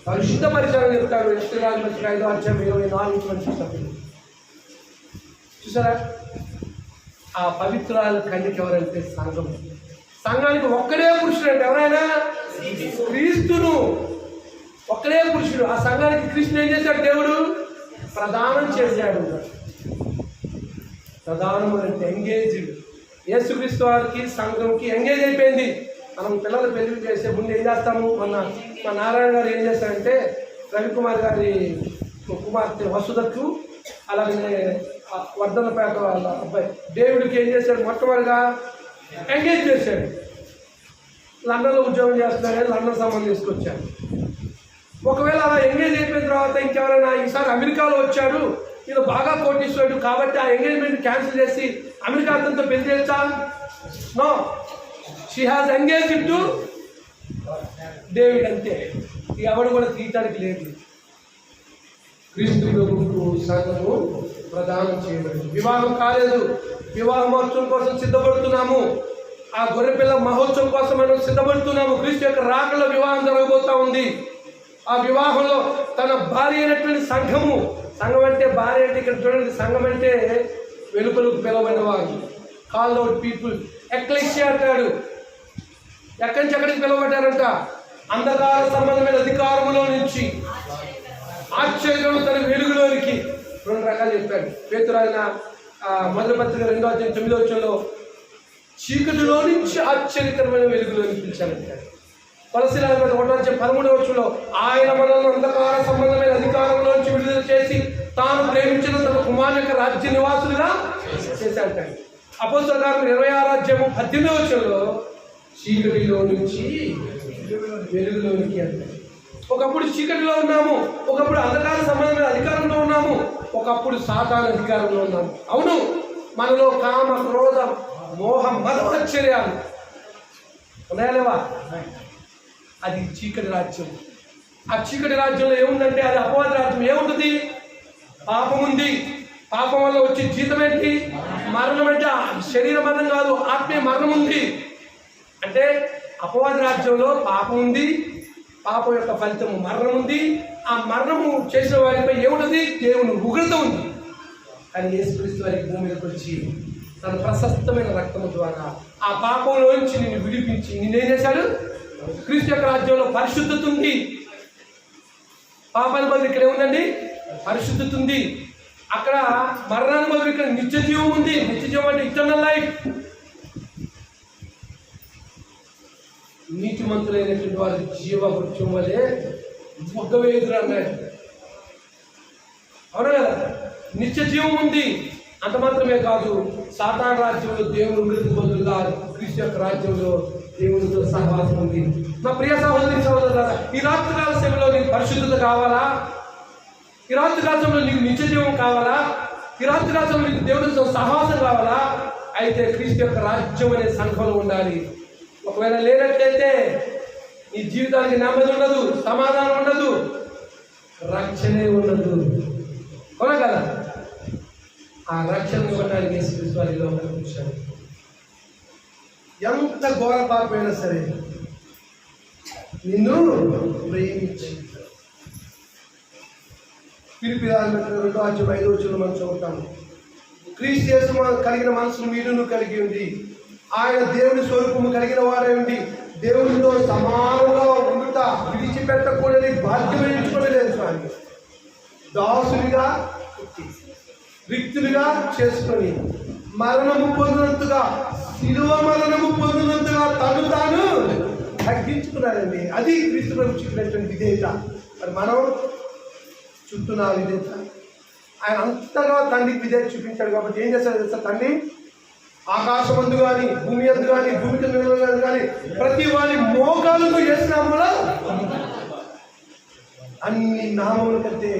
పరిశుద్ధ పరిచయం చెప్తాడు. ఎస్టీ 5వ అధ్యాయం 24 చూసినప్పుడు చూసారా? ఆ పవిత్రాల కన్యక ఎవరంటే సంఘం. సంఘానికి ఒక్కడే పురుషుడు అంటే ఎవరైనా క్రీస్తును, ఒక్కడే పురుషుడు. ఆ సంఘానికి క్రీస్తుని ఏం చేశాడు? దేవుడు ప్రదానం చేశాడు. ప్రధానం అంటే ఎంగేజ్. యేసుక్రీస్తు వారికి సంఘంకి ఎంగేజ్ అయిపోయింది. మనం పిల్లలు పెళ్లి చేసే ముందు ఏం చేస్తాము? మా నారాయణ గారు ఏం చేస్తారంటే రవికుమార్ గారి కుమార్తె వసుదకు, అలాగే వర్ధనపేట వాళ్ళ అబ్బాయి డేవిడ్కి ఏం చేశాడు? మొట్టమొదటిగా ఎంగేజ్ చేశాడు. లండన్లో ఉద్యోగం చేస్తున్నాడని లండన్ సంబంధం తీసుకొచ్చాడు. ఒకవేళ అలా ఎంగేజ్ అయిపోయిన తర్వాత ఇంకెవరైనా ఈసారి అమెరికాలో వచ్చాడు, ఈయన బాగా కోటీశ్వరుడు కాబట్టి ఆ ఎంగేజ్మెంట్ క్యాన్సిల్ చేసి అమెరికా అతనితో పెళ్లి చేయొచ్చా? No, she has engage to David. అంతే, ఎవడు కూడా తీయటానికి లేదు. క్రీస్తు సంఘము ప్రదానం చేయబడింది. వివాహం కాలేదు, వివాహ మహోత్సవం కోసం సిద్ధపడుతున్నాము. ఆ గొర్రెపిల్ల మహోత్సవం కోసం మనం సిద్ధపడుతున్నాము. క్రీస్తు యొక్క రాకలో వివాహం జరగబోతా ఉంది. ఆ వివాహంలో తన భార్య అయినటువంటి సంఘము, సంఘం అంటే భార్య అంటే ఇక్కడ చూడండి, సంఘం అంటే వెలుపలకు పిలవబడిన వారు, కాల్ అవుట్ పీపుల్. ఎక్లెసియా అంటాడు. ఎక్కడి నుంచి ఎక్కడికి పిలవబడ్డారంట? అంధకార సంబంధమైన అధికారములో నుంచి ఆశ్చర్యం తన వెలుగులోనికి. 2 రకాలు చెప్పాడు. పేతురు ఆయన మొదటి పత్రిక 2వ అధ్యాయం 9వ వచనంలో చీకటిలో నుంచి ఆశ్చర్యకరమైన వెలుగులోనికి పిలిచానంటాడు. కొలస్సీయుల 1వ అధ్యాయం 13వ వచనంలో ఆయన మనల్ని అంధకార సంబంధమైన అధికారంలోంచి విడుదల చేసి తాను ప్రేమించిన తన కుమారుని యొక్క రాజ్య నివాసులుగా చేశాడంటాడు. అపోస్తలుల కార్యములు 26వ అధ్యాయం 18వ వచనంలో చీకటిలో నుంచి వెలుగులోనికి అంటాడు. ఒకప్పుడు చీకటిలో ఉన్నాము, ఒకప్పుడు అంధకార సంబంధమైన అధికారంలో ఉన్నాము, ఒకప్పుడు సాతాను అధికారంలో ఉన్నాము. అవును, మనలో కామ, క్రోధ, మోహం, మదమాశ్చర్యాలు ఉన్నాయా లేవా? అది చీకటి రాజ్యం. ఆ చీకటి రాజ్యంలో ఏముందంటే అది అపవాద రాజ్యం. ఏముంటుంది? పాపం ఉంది. పాపం వల్ల వచ్చే జీతం ఏంటి? మరణం. అంటే శరీర మరణం కాదు, ఆత్మీయ మరణం ఉంది. అంటే అపవాద రాజ్యంలో పాపం ఉంది, పాపం యొక్క ఫలితము మరణం ఉంది. ఆ మరణము చేసిన వారిపై ఏముంటుంది? దేవుని ఉగ్రత ఉంది. కానీ యేసుక్రీస్తు వారికి భూమి మీదకి వచ్చి తన ప్రశస్తమైన రక్తము ద్వారా ఆ పాపంలోంచి నిన్ను విడిపించి నిన్నేం చేశాడు? క్రీస్తు యొక్క రాజ్యంలో పరిశుద్ధత ఉంది. పాపాల బదులు ఇక్కడ ఏముందండి? పరిశుద్ధత ఉంది. అక్కడ మరణాన్ని బదులు ఇక్కడ నిత్య జీవం ఉంది. నిత్య జీవం అంటే ఇటర్నల్ లైఫ్. నీతిమంతులైనటువంటి వారి జీవ వృక్షం వలె మొగ్గవేదురు అన్నాడు. అవునా కదా? నిత్య జీవం ఉంది. అంత మాత్రమే కాదు, సాతాను రాజ్యంలో దేవుని ఉగ్రత బదులుగా క్రీస్తు యొక్క రాజ్యంలో దేవునితో సహవాసం ఉంది. నా ప్రియ సహోదరి సహోదరులారా, ఈ రాత్రికాల సమయంలో నీకు పరిశుద్ధత కావాలా? ఈ రాత్రికాల సమయంలో నీకు నిత్య జీవం కావాలా? ఈ రాత్రికాల సమయంలో నీకు దేవునితో సహవాసం కావాలా? అయితే క్రీస్తు యొక్క రాజ్యం అనే సంఘంలో ఉండాలి. ఒకవేళ లేనట్లయితే నీ జీవితానికి నెమ్మది ఉండదు, సమాధానం ఉండదు, రక్షణే ఉండదు. అవునా కదా? ఆ రక్షణ ఇవ్వడానికి యేసుక్రీస్తు వారి లోకానికి వచ్చాడు. ఎంత ఘోర పాపమైనా సరే నిన్ను ప్రేమించి ఫిలిప్పీ 2:5 మనం చదువుతాము. క్రీస్తు యేసు కలిగిన మనసును మీరును కలిగి ఉంది. ఆయన దేవుని స్వరూపము కలిగిన వారే ఉండి దేవునితో సమానంగా ఉండుట విడిచిపెట్టకూడని బాధ్యత ఎంచుకోలేదు. స్వామి దాసునిగా రిక్తులుగా చేసుకొని మరణము పొందినంతగా, శిలువ మరణము పొందినంతగా తను తాను తగ్గించుకున్నాడండి. అది క్రీస్తు ప్రభు చూపినటువంటి విధేయత. మరి మనం చుట్టూ నా విధేయత. ఆయన అంతగా తండ్రికి విధేయత చూపించాడు కాబట్టి ఏం చేస్తాడు తెలుసా? తండ్రి ఆకాశమందు కానీ, భూమి అందు కానీ, భూమి కింద కానీ ప్రతి వారి మోకాలకు వేసినాములా అన్ని నామముల కంటే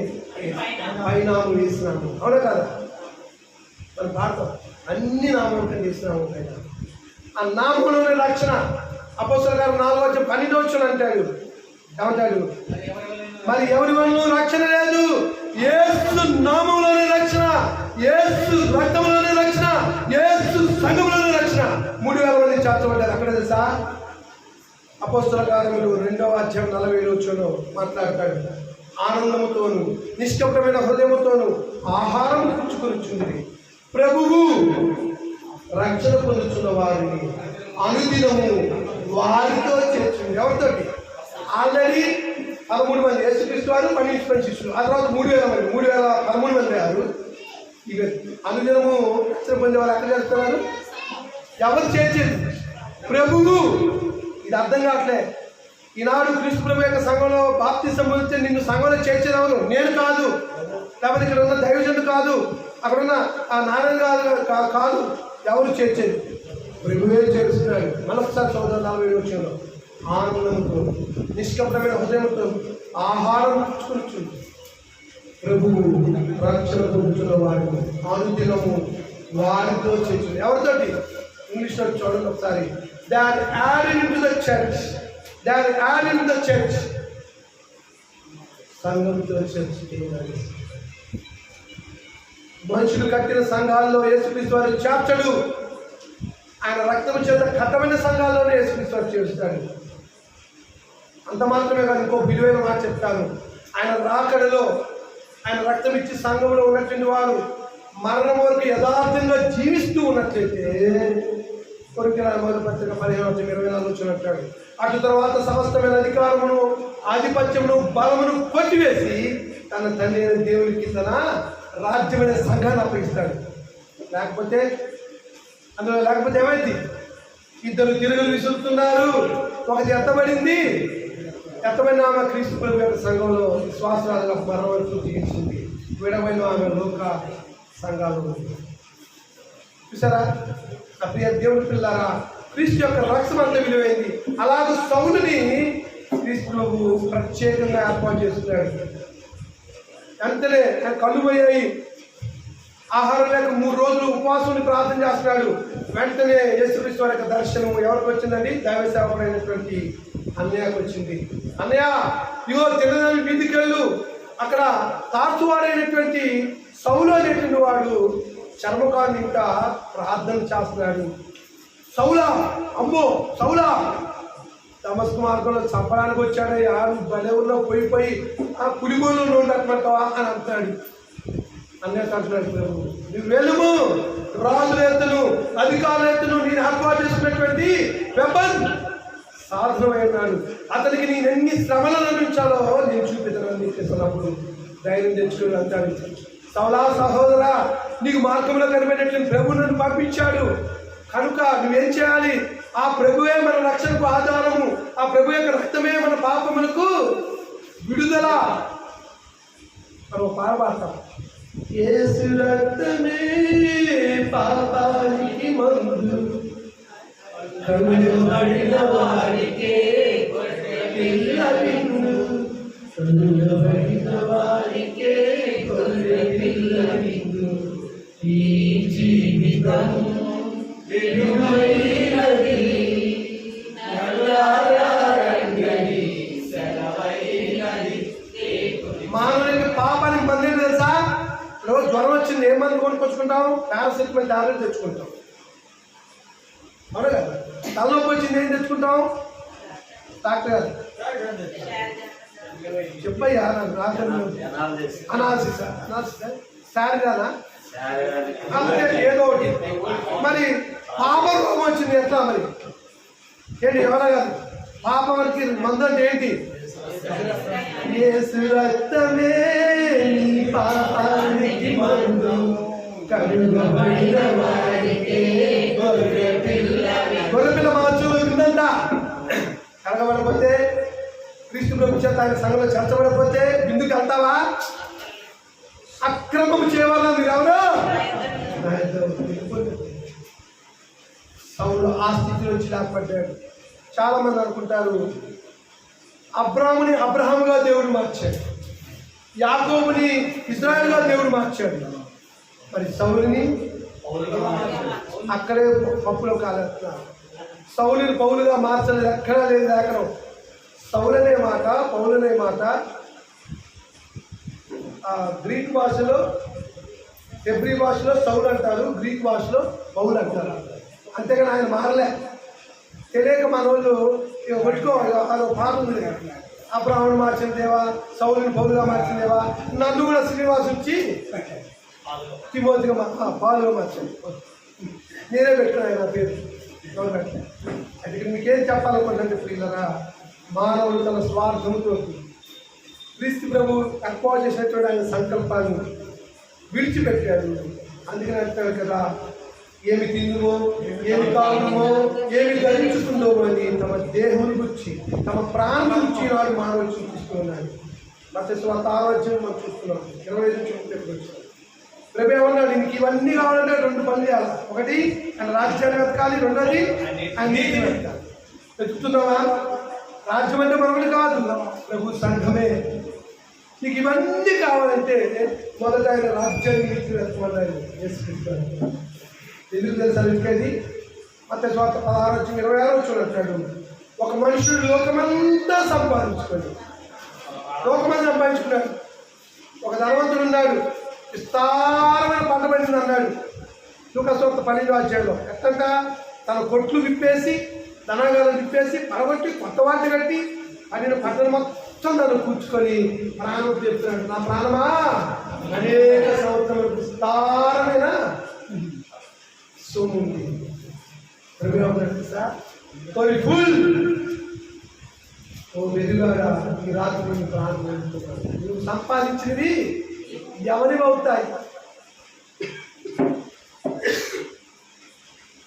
పైనామం వేసినాము. అవునా కాదా? మన భారతం అన్ని నామముల కంటే వేసినాము పైన. ఆ నామంలోని రక్షణ అపోస్తలుల గారు 4:12 అంటాడు. ఏమంటాడు? మరి ఎవరి వల్ల రక్షణ లేదు, యేసు నామంలోని రక్షణ, యేసు రక్తంలోని రక్షణ, యేసు సంఘంలోని రక్షణ. 3,000 మంది చేర్చబడ్డారు. అక్కడ తెలుసా? అపోస్తలుల కార్యములు 2:40 మాట్లాడతాడు. ఆనందముతోను నిష్కపటమైన హృదయముతోను ఆహారం పుచ్చుకొనిచుంది ప్రభువు రక్షణ పొందుతున్న వారిని అనుదినము వారితో చేర్చుంది. ఎవరితోటి? ఆల్రెడీ 13 మంది యేసుక్రీస్తు వారు, 12 శిష్యులు. ఆ తర్వాత 3,000 మంది, 13 మంది అయ్యారు. ఇక అనుదినము రక్షణ పొందే వాళ్ళు ఎక్కడ చేస్తున్నారు? ఎవరు చేర్చేది? ప్రభువు. ఇది అర్థం కావట్లే. ఈనాడు క్రీస్తు ప్రభు యొక్క సంఘంలో బాప్తిసం పొందితే నిన్ను సంఘంలో చేర్చేది ఎవరు? నేను కాదు, లేకపోతే ఇక్కడ ఉన్న దైవజనుడు కాదు, అక్కడున్న ఆ నారాయణ కాదు. ఎవరు చేర్చేది? ప్రభువే చేరుస్తున్నాడు. మరొకసారి చదువుతాం 40 ఆనందంతో నిష్కపటమైన హృదయంతో ఆహారం పుచ్చుకొనిచుంది ప్రభువు రక్షణ పొందుతున్న వారిని అనుదినము వారితో చేర్చుంది. ఎవరితోటి? ఇంగ్లీష్లో చూడండి ఒకసారి. They are added into the church. They are added into the church. సంఘంతో చర్చ్ చేయాలి. మనుషులు కట్టిన సంఘాల్లో యేసుక్రీస్తు వారు చేర్చడు. ఆయన రక్తం చేత కట్టమైన సంఘాల్లోనే యేసుక్రీస్తు వారు చేస్తాడు. అంత మాత్రమే కాదు, ఇంకో విలువైన మాట చెప్తాను. ఆయన రాకడలో ఆయన రక్తం ఇచ్చి సంఘంలో ఉన్నటువంటి వారు మరణం వరకు యథార్థంగా జీవిస్తూ ఉన్నట్లయితే కొరికిన 15:24 అంటాడు. అటు తర్వాత సమస్తమైన అధికారమును, ఆధిపత్యమును, బలమును కొట్టివేసి తన తండ్రి అయిన దేవునికి తన రాజ్యమైన సంఘాన్ని అప్పగిస్తాడు. లేకపోతే ఏమైంది? 2 తిరుగులు విసురుతున్నారు. ఒకటి ఎత్తబడింది. ఎత్తబడిన ఆమె క్రీస్తు ప్రభు యొక్క సంఘంలో విశ్వాసాలుగా మరణం జీవించింది. విడమైన ఆమె లోక సంఘాలు. చూసారా నా ప్రియ దేవుడి పిల్లారా, క్రీస్తు యొక్క రక్తం అంత విలువైంది. అలాగే సౌలుని క్రీస్తు ప్రభు ప్రత్యేకంగా ఏర్పాటు చేస్తున్నాడు. వెంటనే కళ్ళు పోయాయి, ఆహారం లేక 3 రోజులు ఉపవాసం ప్రార్థన చేస్తున్నాడు. వెంటనే యేసుక్రీస్తు వారి యొక్క దర్శనం ఎవరికి వచ్చిందండి? దైవ సేవకుడైనటువంటి అన్నయ్యకు వచ్చింది. అన్నయ్య, ఇగో తినదని వీధికి వెళ్ళు. అక్కడ తార్చువాడైనటువంటి సౌలు అనేటువంటి వాడు చర్మకాన్ని ఇంకా ప్రార్థన చేస్తున్నాడు. సౌలా, అమ్మో సౌలా, దమస్కు మార్గంలో చంపడానికి వచ్చాడయ్యా, భలే ఊళ్ళో పోయి ఆ పులిగోళ్ళు ఉండమంటావా అని అంటున్నాడు. అన్నయ్య అంటున్నాడు, ప్రభు నువ్వు వెలుము, రాజుల ఎత్తును, అధికారుల ఎత్తును నేను ఏర్పాటు చేసుకున్నటువంటి వెపన్ సాధనమైనాడు. అతనికి నేను ఎన్ని శ్రమలను అందించాలో నేను చూపిస్తానని చెప్పేసినప్పుడు ధైర్యం తెచ్చుకుని అంటాడు. సౌలా సహోదరా, నీకు మార్గంలో కనిపెట్టినటువంటి ప్రభు నన్ను పంపించాడు కనుక నువ్వేం చేయాలి? ఆ ప్రభువే మన రక్షణకు ఆధారము, ఆ ప్రభు యొక్క రక్తమే మన పాపములకు విడుదల. మనం పాడబడతాం. యేసు రక్తమే పాపానికి మందు, కనుగొనబడిన వారికే గొర్రె పిల్ల విందు, కనుగొనబడిన వారికే గొర్రె పిల్ల విందు. ఈ జీవితం విలువైనది, నల్లారంగని సెలవైనది. మానవునికి పాపానికి మంది తెలుసా? రోజు జ్వరం వచ్చింది ఏ మందు కొనుక్కొచ్చుకుంటాం? పారాసిటమాల్ టాబ్లెట్ తెచ్చుకుంటాం, అవును కదా. తలనొప్పి వచ్చింది ఏం తెచ్చుకుంటాం? డాక్టర్ గారు చెప్పయ్యా, నాకు రాత్రి అనాలిసిస్ శారీరానా ఏదో ఒకటి. మరి పాప రోగం వచ్చింది ఎట్లా? మరి ఏంటి ఎవరా కాదు పాపానికి మందు అంటే ఏంటి? యేసు రక్తమే నీ పాపానికి మందు, కనుగొనబడిన వారికే గొర్రె పిల్ల. గొర్రె పిల్ల మార్చు ఉందంట. కనగబడకపోతే, క్రీస్తు ప్రభు చేత ఆయన సంఘంలో చేర్చబడకపోతే బిందుకు వెళ్తావా? అక్రమము చేయవాలా మీరెవరు? సౌలు ఆ స్థితిలో వచ్చి లేకపోయాడు. చాలా మంది అనుకుంటారు అబ్రాహాముని అబ్రహాముగా దేవుడు మార్చాడు, యాకోబుని ఇజ్రాయేలుగా దేవుడు మార్చాడు. మరి సౌలుని అక్కడే పప్పులో కాలేస్తున్నారు. సౌలుని పౌలుగా మార్చలేదు, ఎక్కడా లేదు లేఖనం. సౌలనే మాట పౌలనే మాట గ్రీక్ భాషలో, హెబ్రీ భాషలో సౌలు అంటారు, గ్రీక్ భాషలో పౌలు అంటారు. అంతేగాని ఆయన మారలే. తెలియక మన వాళ్ళు పట్టుకోవాలి. అదో పాట ఉంది, అబ్రాహాముని మార్చిన దేవా, సౌలుని పౌలుగా మార్చిన దేవా, నన్ను కూడా శ్రీనివాస్ వచ్చి తిమోతిగా పాలుగా మార్చాను. నేనే పెట్టుకున్నాను నా పేరు, ఎవరు పెట్టలే. అంటే మీకేం చెప్పాలనుకుంటే ప్రియులరా, మానవులు తన స్వార్థంతో క్రీస్తు ప్రభు ఏర్పాటు చేసినటువంటి ఆయన సంకల్పాన్ని విడిచిపెట్టాడు. అందుకని అంటాడు కదా, ఏమి తిందుమో, ఏమి తాగుమో, ఏమి ధరించుకుందో అని తమ దేహం గురించి, తమ ప్రాణం గురించి వాడు మానవులు చూపిస్తూ ఉన్నాడు. మత స్వాత ఆరోగ్యం మనం చూస్తున్నాం. 25 నుంచి 30 వచ్చాం. ప్రభు ఏమన్నాడు? ఇంక ఇవన్నీ కావాలంటే 2 పనులు చేయాలి. ఒకటి ఆయన రాజ్యాన్ని వెతకాలి, రెండోది ఆయన నీతిని వెతకాలి. వెతుకుతున్నావా? రాజ్యం అంటే మనల్ని కాదు, ప్రభు సంఘమే. నీకు ఇవన్నీ కావాలంటే మొదట ఆయన రాజ్యాన్ని నీతిని వెతకమన్నాడు. ఎందుకు తెలుసా వెతికేది? మత్తయి సువార్త 16:26 చూడట్టాడు. ఒక మనుషుడు లోకమంతా సంపాదించుకున్నాడు. ఒక ధనవంతుడు ఉన్నాడు, విస్తారమైన పంట పండింది అన్నాడు. లూకా సువార్త 12 ఎట్టంట తన కొట్లు విప్పేసి, ధనాగారం విప్పేసి పడగొట్టి కొత్త వాటి కట్టి పండిన పంటను మొత్తం తను కూర్చుకొని ప్రాణం చెప్తున్నాడు, నా ప్రాణమా అనేక సంవత్సరాలు విస్తారమైన సొమ్ము ఉంది. ఫుల్ ఓ వెలుగారా, ఈ రాత్రి ప్రాణం నువ్వు సంపాదించినవి ఎవరివి అవుతాయి?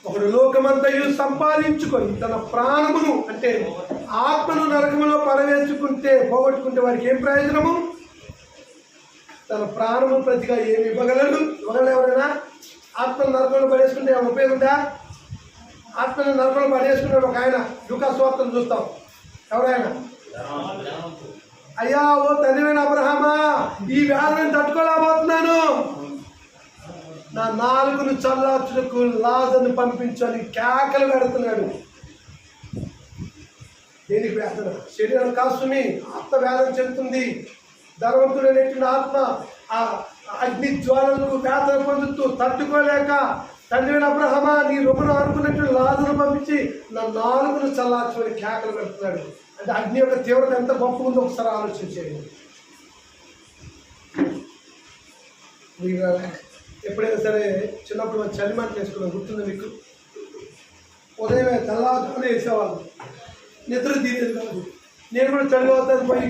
ఒకడు లోకమంతయు సంపాదించుకొని తన ప్రాణమును అంటే ఆత్మను నరకములో పడవేసుకుంటే, పోగొట్టుకుంటే వారికి ఏం ప్రయోజనము? తన ప్రాణము ప్రతిగా ఏమి ఇవ్వగలడు? ఇవ్వగలడు ఎవరైనా? ఆత్మను నరకంలో పడేసుకుంటే ఏమైనా ఉపయోగం ఉందా? ఆత్మను నరకంలో పడేసుకున్నాడు ఒక ఆయన. లూకా సువార్తను చూస్తాం. ఎవరైనా అయ్యా ఓ తండ్రివైన అబ్రహామా, ఈ వ్యాధిని తట్టుకోలేకపోతున్నాను, నా నాలుగును చల్లార్చుటకు లాజరును పంపించని కేకలు పెడుతున్నాడు. దేనికి వేదన? శరీరం కాస్తుంది, ఆత్మ వేదన చెందుతుంది. ధనవంతుడు అనేటువంటి ఆత్మ ఆ అగ్ని జ్వాలలకు వేదన పొందుతూ తట్టుకోలేక, తండ్రి అబ్రహామా నీ రుమను అనుకున్నట్టు లాజరును పంపించి నా నాలుగును చల్లార్చుకొని కేకలు పెడుతున్నాడు. అంటే అగ్ని యొక్క తీవ్రత ఎంత గొప్ప ఉందో ఒకసారి ఆలోచించేయండి. ఎప్పుడైనా సరే చిన్నప్పుడు మనం చలిమంట వేసుకున్నాం, గుర్తుందా మీకు? ఉదయమే తెల్లారుతూనే వేసేవాళ్ళు, నిద్ర తీరేది కాదు. నేను కూడా చలి అవుతుంది పోయి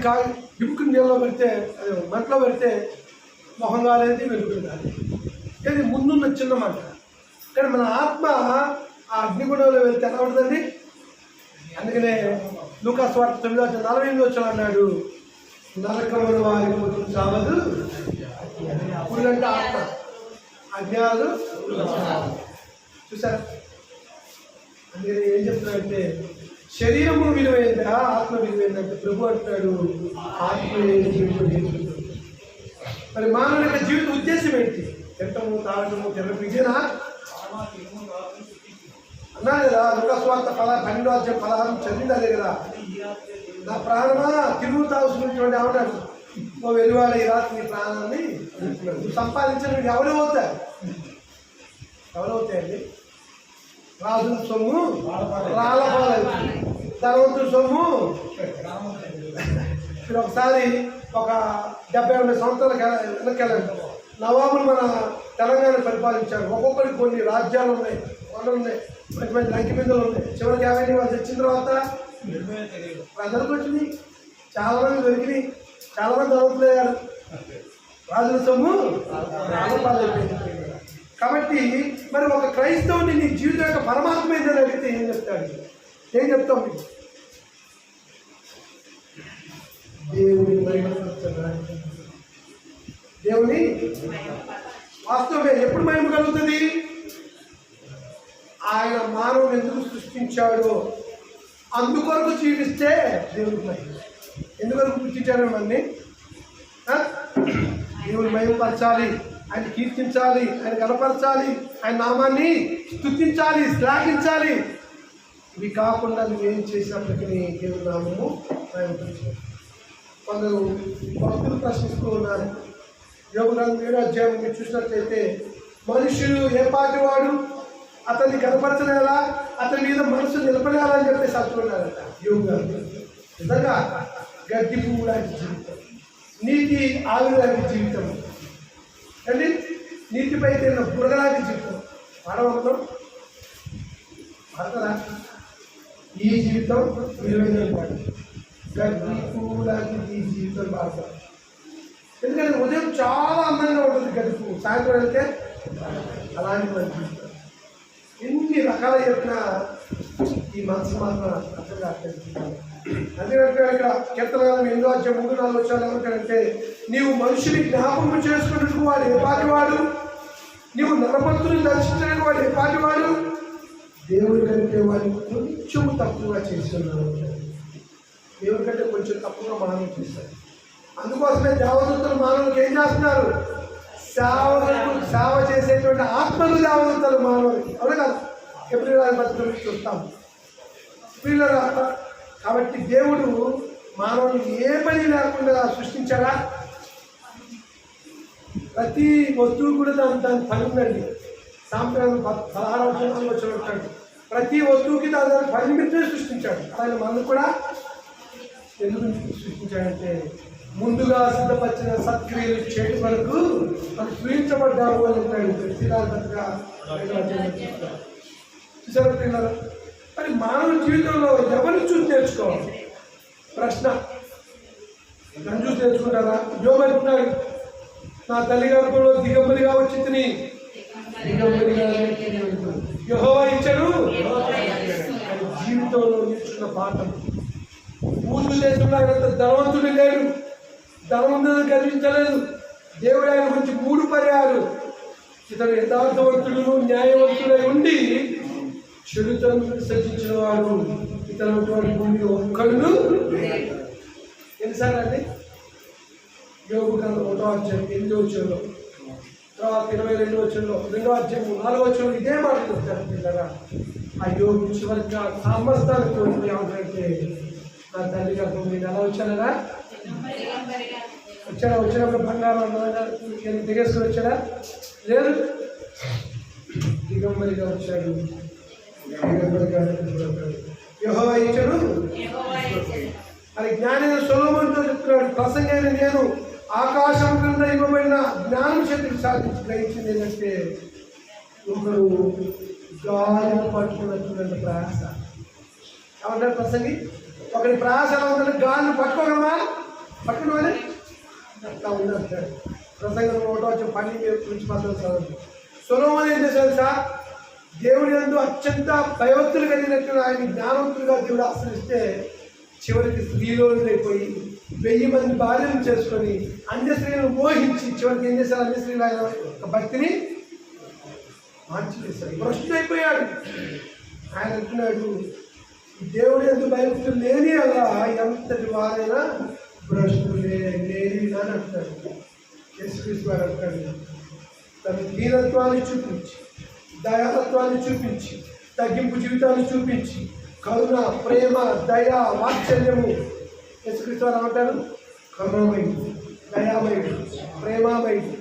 దిప్పుకుని నీళ్ళలో పెడితే, అదే మంటలో పెడితే మొహం కాలేదు, వెలుగులు కాలేదు. ఇది ముందున్న చిన్న మంట. కానీ మన ఆత్మ ఆ అగ్నిగుండంలో వెళ్తే ఎలా ఉంటుందండి? అందుకనే లూకా సువార్త 9:48 అన్నాడు, నరకమును వారి పొద్దు చావదు. పురుగంటే ఆత్మ, అజ్ఞానాలు చూసారా? అందుకని ఏం చెప్తున్నాడంటే శరీరము విలువైందా ఆత్మ విలువైందంటే ప్రభు అంటున్నాడు ఆత్మ మరి మానవుని యొక్క జీవిత ఉద్దేశం ఏంటి? తింటము తాగటము తినడం ఇదేనా అన్నా కదా? లోకస్వార్థ 12:16 చదివింది అదే కదా. నా ప్రాణమా తిరుగు తాగుతున్నటువంటి ఏమన్నాడు? ఓ వెలువాడ ఈ రాత్రి నీ ప్రాణాన్ని నువ్వు సంపాదించిన ఎవరవుతాయండి? రాజుల సొమ్ము రాళ్ళపాలవుతుంది, ధనవంతుల సొమ్ము. మీరు ఒకసారి ఒక 70-80 సంవత్సరాల వెనకెళ్ళండి. నవాబులు మన తెలంగాణ పరిపాలించారు. ఒక్కొక్కరికి కొన్ని రాజ్యాలు ఉన్నాయి, కొండలు ఉన్నాయి, మంచి మంచి లంకి బిందులు ఉన్నాయి. చివరికి ఏమైనా వాళ్ళు తెచ్చిన తర్వాత ప్రజలకు వచ్చింది, చాలామంది దొరికినాయి, చాలామంది ధనవంతులయ్యారు. రాజుల సొమ్ము రాళ్ళపాలైపోయింది. కాబట్టి మరి ఒక క్రైస్తవుని నీ జీవితం యొక్క పరమాత్మ ఏంటని అడిగితే ఏం చెప్తాడు? ఏం చెప్తాం? మీకు దేవుని దేవుని వాస్తవమే ఎప్పుడు మహిమ కలుగుతుంది? ఆయన మానవుని ఎందుకు సృష్టించాడో అందుకొరకు జీవిస్తే దేవునికి మహిమ. ఎందుకొరకు సృష్టించాడు మనల్ని? దేవుని మహిమపరచాలి, ఆయన కీర్తించాలి, ఆయన కనపరచాలి, ఆయన నామాన్ని స్తుతించాలి, శ్లాఘించాలి. ఇవి కాకుండా నువ్వేం చేసినప్పటికీ దేవుని నామము మహిమపరచాలి. కొందరు భక్తులు ప్రశ్నిస్తూ ఉన్నారు. యోగు గ్రంథం 7వ అధ్యాయం మీరు చూసినట్లయితే మనుషులు ఏ పాటి వాడు అతన్ని కనపరచలేలా, అతని మీద మనసు నిలబడేలా అని చెప్పేసి అంటున్నారట యోగు గారు. నిజంగా గడ్డి పువ్వు లాంటి జీవితం, నీతి ఆవిరి లాంటి జీవితం అండి, నీటిపై తిన్న బురగలాంటి జీవితం మానవంలో పడతారా? ఈ జీవితం విలువైన పాడు, గడ్డి పువ్వు లాంటి ఈ జీవితం బాగుంటుంది. ఎందుకంటే ఉదయం చాలా అందంగా ఉంటుంది గడ్డి పువ్వు, సాయంత్రం వెళ్తే అలాంటి మన జీవితం. ఎన్ని రకాల చెప్పినా ఈ మనసు మాత్రం అర్థం కాదు. అందుకంటే ఇక్కడ కీర్తనలు 8వ అధ్యాయం 3-4 వచ్చాలు ఏమంటారంటే, నీవు మనుషుని జ్ఞాపకం చేసుకున్నట్టు వాడు ఏ పాటివాడు, నీవు నరపంతుని దర్శించడానికి వాడు ఏ పాటివాడు, దేవుడి కంటే వాడిని కొంచెం తప్పుగా చేస్తున్నాడు. దేవుడి కంటే కొంచెం తప్పుగా మానవం చేస్తారు. అందుకోసమే దేవదూతలు మానవులకు ఏం చేస్తున్నారు? సేవ చేసేటువంటి ఆత్మలు దేవదూతలు మానవులకి. అవును కదా? ఎప్పుడు బతుకులు చూస్తాం పిల్లలు. కాబట్టి దేవుడు మానవుని ఏ పని లేకుండా సృష్టించాడా? ప్రతి వస్తువు కూడా దాని పని ఉందండి. సాంప్రదాయం 16వ వచ్చినట్టు ప్రతి వస్తువుకి దాని పని నిమిత్తమే సృష్టించాడు. ఆయన మనం కూడా ఎందుకు సృష్టించాడంటే ముందుగా సిద్ధపరిచిన సత్క్రియలు చేయడం వరకు మనం సృష్టించబడ్డాము అని అంటాడు. చూసారు పిల్లలు? మరి మానవ జీవితంలో ఎవరిని చూసి నేర్చుకోవాలి? ప్రశ్న. నన్ను చూసి నేర్చుకుంటారా? యోబు అంటున్నాడు, నా తల్లి గర్భంలో దిగంబరిగా వచ్చి తిని దిగంబరిగా యెహోవా ఇచ్చాడు. జీవితంలో నేర్చుకున్న పాఠం. పూజలు దేశంలో ఆయన ధనవంతుడు లేడు, ధనవంతుడు గర్వించలేదు. దేవుడు ఆయన గురించి 3 పర్యాలు ఇతను యథార్థవంతుడు న్యాయవంతుడై ఉండి చెడుతను విసర్జించిన వాడు ఇతను భూమి ఒక్కడును. ఎన్నిసార్లు అండి? యోగు గ్రంథం 1వ అధ్యాయం 8వ వచనంలో, తర్వాత 22వ వచనంలో, 2వ అధ్యాయం 4వ వచనంలో ఇదే మాట చెప్తారు పిల్లరా. ఆ యోగు చివరిగా సామర్థ్యానికి ఏమంటే, నా తల్లి గర్భం మీద ఎలా వచ్చానరా? వచ్చినప్పుడు బంగారం దిగేసుకుని వచ్చాడా? లేదు, దిగంబరిగా వచ్చాడు. యెహోవా ఇచ్చాడు అని జ్ఞాని సొలొమోనుతో చెప్తున్నాడు. ప్రసంగైన నేను ఆకాశం క్రింద ఇవ్వబడిన జ్ఞానం శక్తికి సాధించి గ్రహించింది ఏంటంటే, ఒకడు గాలిని పట్టుకున్నటువంటి ప్రయాస. ఏమంటారు ప్రసంగి? ఒకరి ప్రయాస ఎలా ఉందంటే, గాలిని పట్టుకోగలమా? పట్టుకుని అట్లా ఉందంటాడు. ప్రసంగం 1వ అధ్యాయం 12 నుంచి 14 చదవండి. సొలొమోను ఏం చేశాడు సార్? దేవుడి యందు అత్యంత భయభక్తులు కలిగినట్టు ఆయన జ్ఞానవంతులుగా దేవుడు ఆశ్రయిస్తే చివరికి స్త్రీలోనైపోయి 1000 మంది భార్యను చేసుకొని అన్య స్త్రీలను మోహించి చివరికి ఏం చేశారు? అన్య స్త్రీలు ఆయన ఒక భక్తిని మార్చివేశాడు. భ్రష్టుడైపోయాడు. ఆయన అంటున్నాడు, ఈ దేవుడు ఎందుకు భయభక్తులు లేని అలా ఎంతటి వారైనా భ్రష్టులు లేని అని అంటాడు. యేసుక్రీస్తు వారు అంటాడు, తన దీనత్వాన్ని చూపించి, దయాతత్వాన్ని చూపించి, తగ్గింపు జీవితాన్ని చూపించి, కరుణ, ప్రేమ, దయ, వాత్సల్యము. యేసుక్రీస్తు వారు ఏమంటారు? కరుణమయుడు, దయామయుడు, ప్రేమామయుడు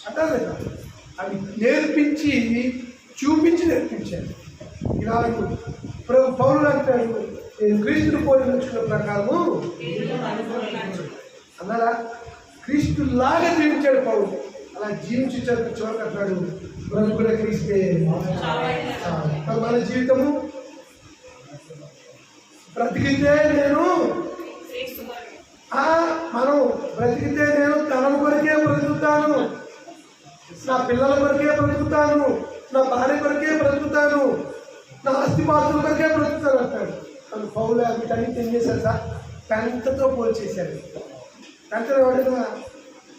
అంటారు కదా. అవి నేర్పించి చూపించి నేర్పించారు. ఇలాంటి పౌరులు అంటాడు, నేను క్రీస్తుని పోలి నడుచుకున్న ప్రకారము అన్నారా? క్రీస్తు లాగా జీవించాడు పౌరులు. అలా జీవించి చూడకంటాడు, బ్రతుకుల క్రీస్తే. మన జీవితము బ్రతికితే నేను మనం బ్రతికితే నేను తనం కొరకే బ్రతుకుతాను, నా పిల్లల కొరకే బ్రతుకుతాను, నా భార్య కొరకే బ్రతుకుతాను, నా ఆస్తిపాస్తుల కొరకే బ్రతుకుతాను అంటాడు. తను పౌలు వీటన్నిటి ఏం చేశారు సార్? పెంటతో పోల్చేశాడు. పెంటలో ఎవరైనా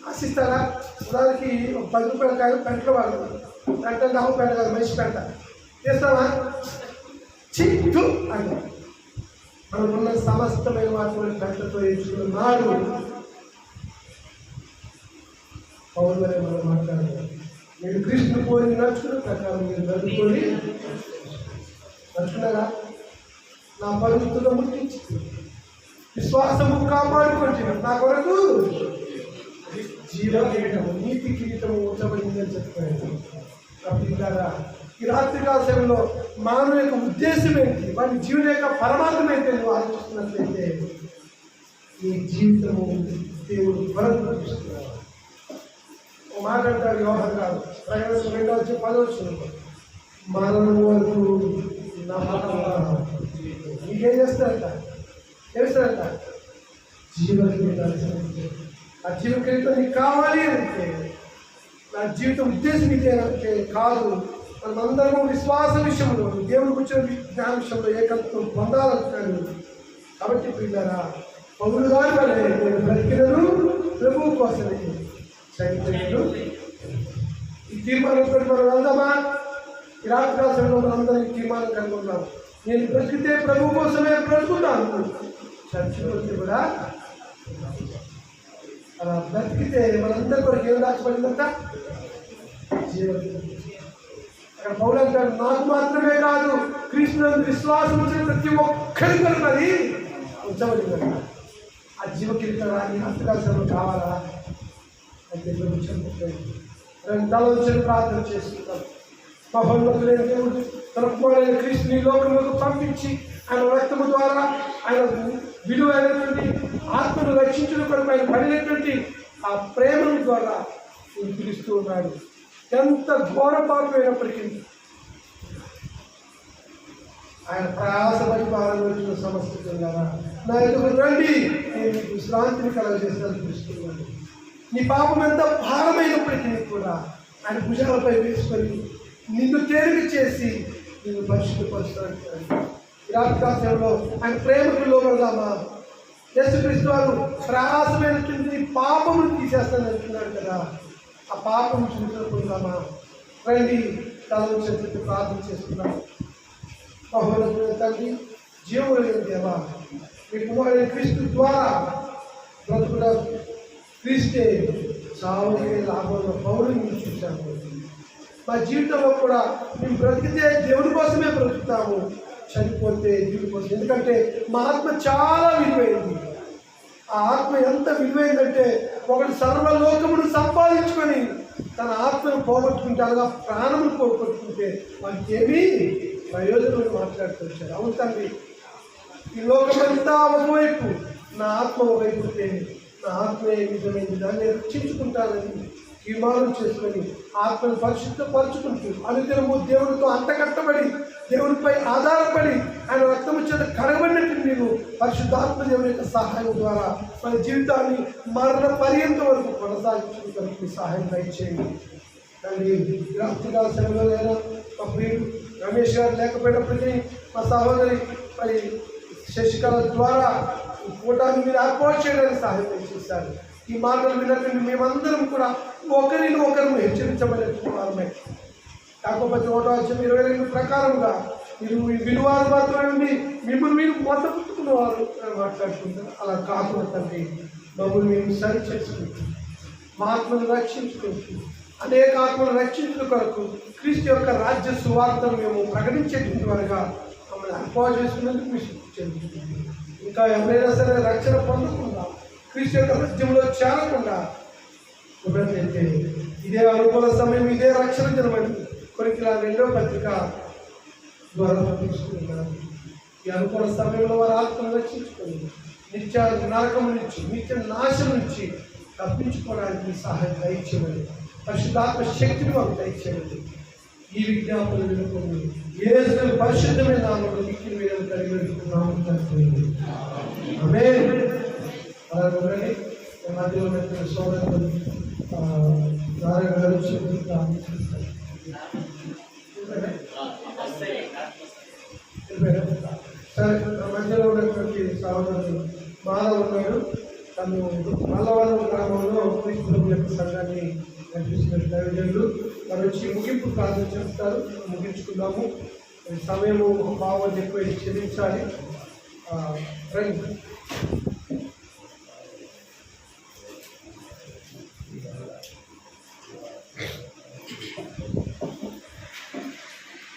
ఆశిస్తారా? ఉదాహరణకి ఒక 10 రూపాయల కాయలు పెంటలో వాడు. పెంట ఆవు పెంట కాదు, మనిషి పెంట చేస్తావా? చిట్టు అంటారు. మనకున్న సమస్తమైన వాటి పెంటతో ఎంచుకున్నాడు పౌరు వరే మనం మాట్లాడాలి. మీరు కృష్ణుని పోయి నడుచుకున్న ప్రకారం మీరు నడుచుకొని నడుచుకున్నారా? నా పరుగుతున్న ముట్టించి విశ్వాసము కాపాడుకుంటున్నాం. నా కొరకు జీవ కిరీటము, నీతి కిరీటము ఉంచబడిందని చెప్పాడు. అప్పుడు ఈ రాత్రికాల సమయంలో మానవ యొక్క ఉద్దేశం ఏంటి, వాడి జీవన యొక్క పరమాత్మ ఏంటి నువ్వు ఆలోచిస్తున్నట్లయితే నీ జీవితము దేవుడు వరకు చూస్తున్నాడు. మాట్లాడతాడు యోహన్ గారు ప్రయాణం 2:10 మరణం వరకు నీకేం చేస్తారంట? చేస్తారంట జీవ కిరీటాలు. ఆ జీవ కిరీటం నీకు కావాలి అంటే, నా జీవిత ఉద్దేశం ఇదేనంటే కాదు. మనమందరము విశ్వాస విషయంలో, దేవుడు కూర్చొని జ్ఞాన విషయంలో ఏకత్వం పొందాలంటున్నాడు. కాబట్టి పిల్లరా, పౌలు గారు వలె నేను బ్రతికినను ప్రభువు కోసమే, చనిపోయాను. ఈ తీర్మానంతో మనం వెళ్దామా? ఈ రాత్రికాలంలో మనందరం ఈ తీర్మానం కలిగి ఉన్నాం. నేను బ్రతికితే ప్రభు కోసమే బ్రతుకుతాను, చచ్చిపోతే కూడా అలా బ్రతికితే మనందరి కొరకు ఏం దాచబడిందంట? జీవం. అక్కడ పౌలు అంటాడు, నాకు మాత్రమే కాదు క్రీస్తునందు విశ్వాసం వచ్చిన ప్రతి ఒక్కరి కొరకు అది ఉంచబడిందంట. ఆ జీవ కిరీటాన్ని హస్తకాలంలో కావాలా అంటే తల ప్రార్థన చేసుకుంటాం. మహోన్నతులైన దేవుడు తన కుమారుడైన క్రీస్తుని లోకంలోకి పంపించి ఆయన రక్తము ద్వారా ఆయన విలువైనటువంటి ఆత్మను రక్షించడం కొరకు ఆయన పడినటువంటి ఆ ప్రేమను ద్వారా పిలుస్తూ ఉన్నాడు. ఎంత ఘోరపాపమైనప్పటికీ ఆయన ప్రయాసపడి పాల్గొంటున్న సమస్యగా నా ఎదుగు రండి, నేను మీకు విశ్రాంతిని కలగజేస్తాను పిలుస్తున్నాను. నీ పాపం ఎంత భారమైనప్పటికీ కూడా ఆయన భుజాలపై వేసుకొని నిన్ను తేలిక చేసి నిన్ను పరిశుద్ధపరుస్తాడు. రాత్రికాలంలో ఆయన ప్రేమకు లోబడదామా? యేసుక్రీస్తు వారు ప్రయాసమైనటువంటి పాపమును తీసేస్తాను అంటున్నాడు కదా. ఆ పాపం చూసుకుందామా? రండి, తల చెట్టు ప్రార్థన చేసుకుందాం. మహోన్నతుడైన తండ్రి, జీవుడైన దేవా, మీ కుమారుడైన క్రీస్తు ద్వారా బ్రతుకున్న క్రీస్తే చావుకే లాభంలో పౌరుని మేము చూశాము. మా జీవితంలో కూడా మేము బ్రతికితే దేవుడి కోసమే బ్రతుకుతాము, చనిపోతే దేవుడి కోసం. ఎందుకంటే మా ఆత్మ చాలా విలువైంది. ఆ ఆత్మ ఎంత విలువైందంటే ఒకటి సర్వలోకమును సంపాదించుకొని తన ఆత్మను పోగొట్టుకుంటే, అలాగా ప్రాణమును పోగొట్టుకుంటే వారికి ఏమీ ప్రయోజనం మాట్లాడుతూ వచ్చారు. అవును తండ్రి, ఈ లోకమంతా ఒకవైపు, నా ఆత్మ ఒకవైపు ఉంటే నా ఆత్మే నిజమైంది, దాన్ని రక్షించుకుంటానని తీర్మానం చేసుకొని ఆత్మను పరిశుద్ధపరచుకుంటూ అనుదినము దేవుడితో అంటకట్టబడి దేవుడిపై ఆధారపడి ఆయన రక్తము చేత కడగబడినట్టు మీరు పరిశుద్ధాత్మ దేవుని యొక్క సహాయం ద్వారా మన జీవితాన్ని మరణ పర్యంతం వరకు కొనసాగించడానికి సహాయం దయచేయండి. కానీ రాత్రికాల సమయంలో లేదా మా ప్రియుడు రమేష్ గారు లేకపోయినప్పటికీ మా సహోదరి మరి శశికళ ద్వారా కూటాన్ని మీరు ఏర్పాటు చేయడానికి సహాయం చేశారు. ఈ మాటలు విన్నట్టు మేమందరం కూడా ఒకరిని ఒకరు హెచ్చరించబడిన వారమే. కాకపోతే 1:22 ప్రకారంగా మీరు విలువలు మాత్రమే ఉండి మిమ్మల్ని మీరు మొదలుకున్న వారు మాట్లాడుకుంటారు. అలా కాకుండా తండ్రి మమ్మల్ని మేము సరి చేసుకుంటాం, మా ఆత్మను రక్షించుకుంటూ అనేక ఆత్మను రక్షించిన కొరకు క్రీస్తు యొక్క రాజ్య సువార్తను మేము ప్రకటించేటువంటి వారుగా మమ్మల్ని అల్పాలు చేసుకున్నందుకు మీకు చెందుతుంది. ఇంకా ఎవరైనా సరే రక్షణ పొందకుండా క్రీస్తు యొక్క రాజ్యంలో చేరకుండా ఉన్నట్లయితే ఇదే అనుకూల సమయం, ఇదే రక్షణ జనమని కొరికిలా 2వ పత్రిక ద్వారా తీసుకుంటున్నారు. ఈ అనుకూల సమయంలో వారి ఆత్మను రక్షించుకొని నిత్య నరకం నుంచి, నిత్య నాశనం నుంచి తప్పించుకోవడానికి సహాయం దయచేయమని, పరిశుద్ధాత్మ శక్తిని మాకు దయచేయమని ఈ విజ్ఞాపన వినుకొని యేసు పరిశుద్ధమైన నామములో మిక్కిలి వేదన కలిగి వెళ్తున్నాము. ఆమేన్. అలా ఉండండి. మధ్యలో ఉన్న సోదరులు ద్వారా సరే, మధ్యలో ఉన్నటువంటి సహోదరులు మాధవ్ ఉన్నాడు. తను మల్లవరం గ్రామంలో క్రీస్తు యొక్క సంఘాన్ని నడిపిస్తున్న దైవజనులు. తను వచ్చి ముగింపు ప్రార్థన చేస్తారు. ముగించుకుందాము. సమయము ఒక పావు ఎక్కువ క్షమించాలి. రండి.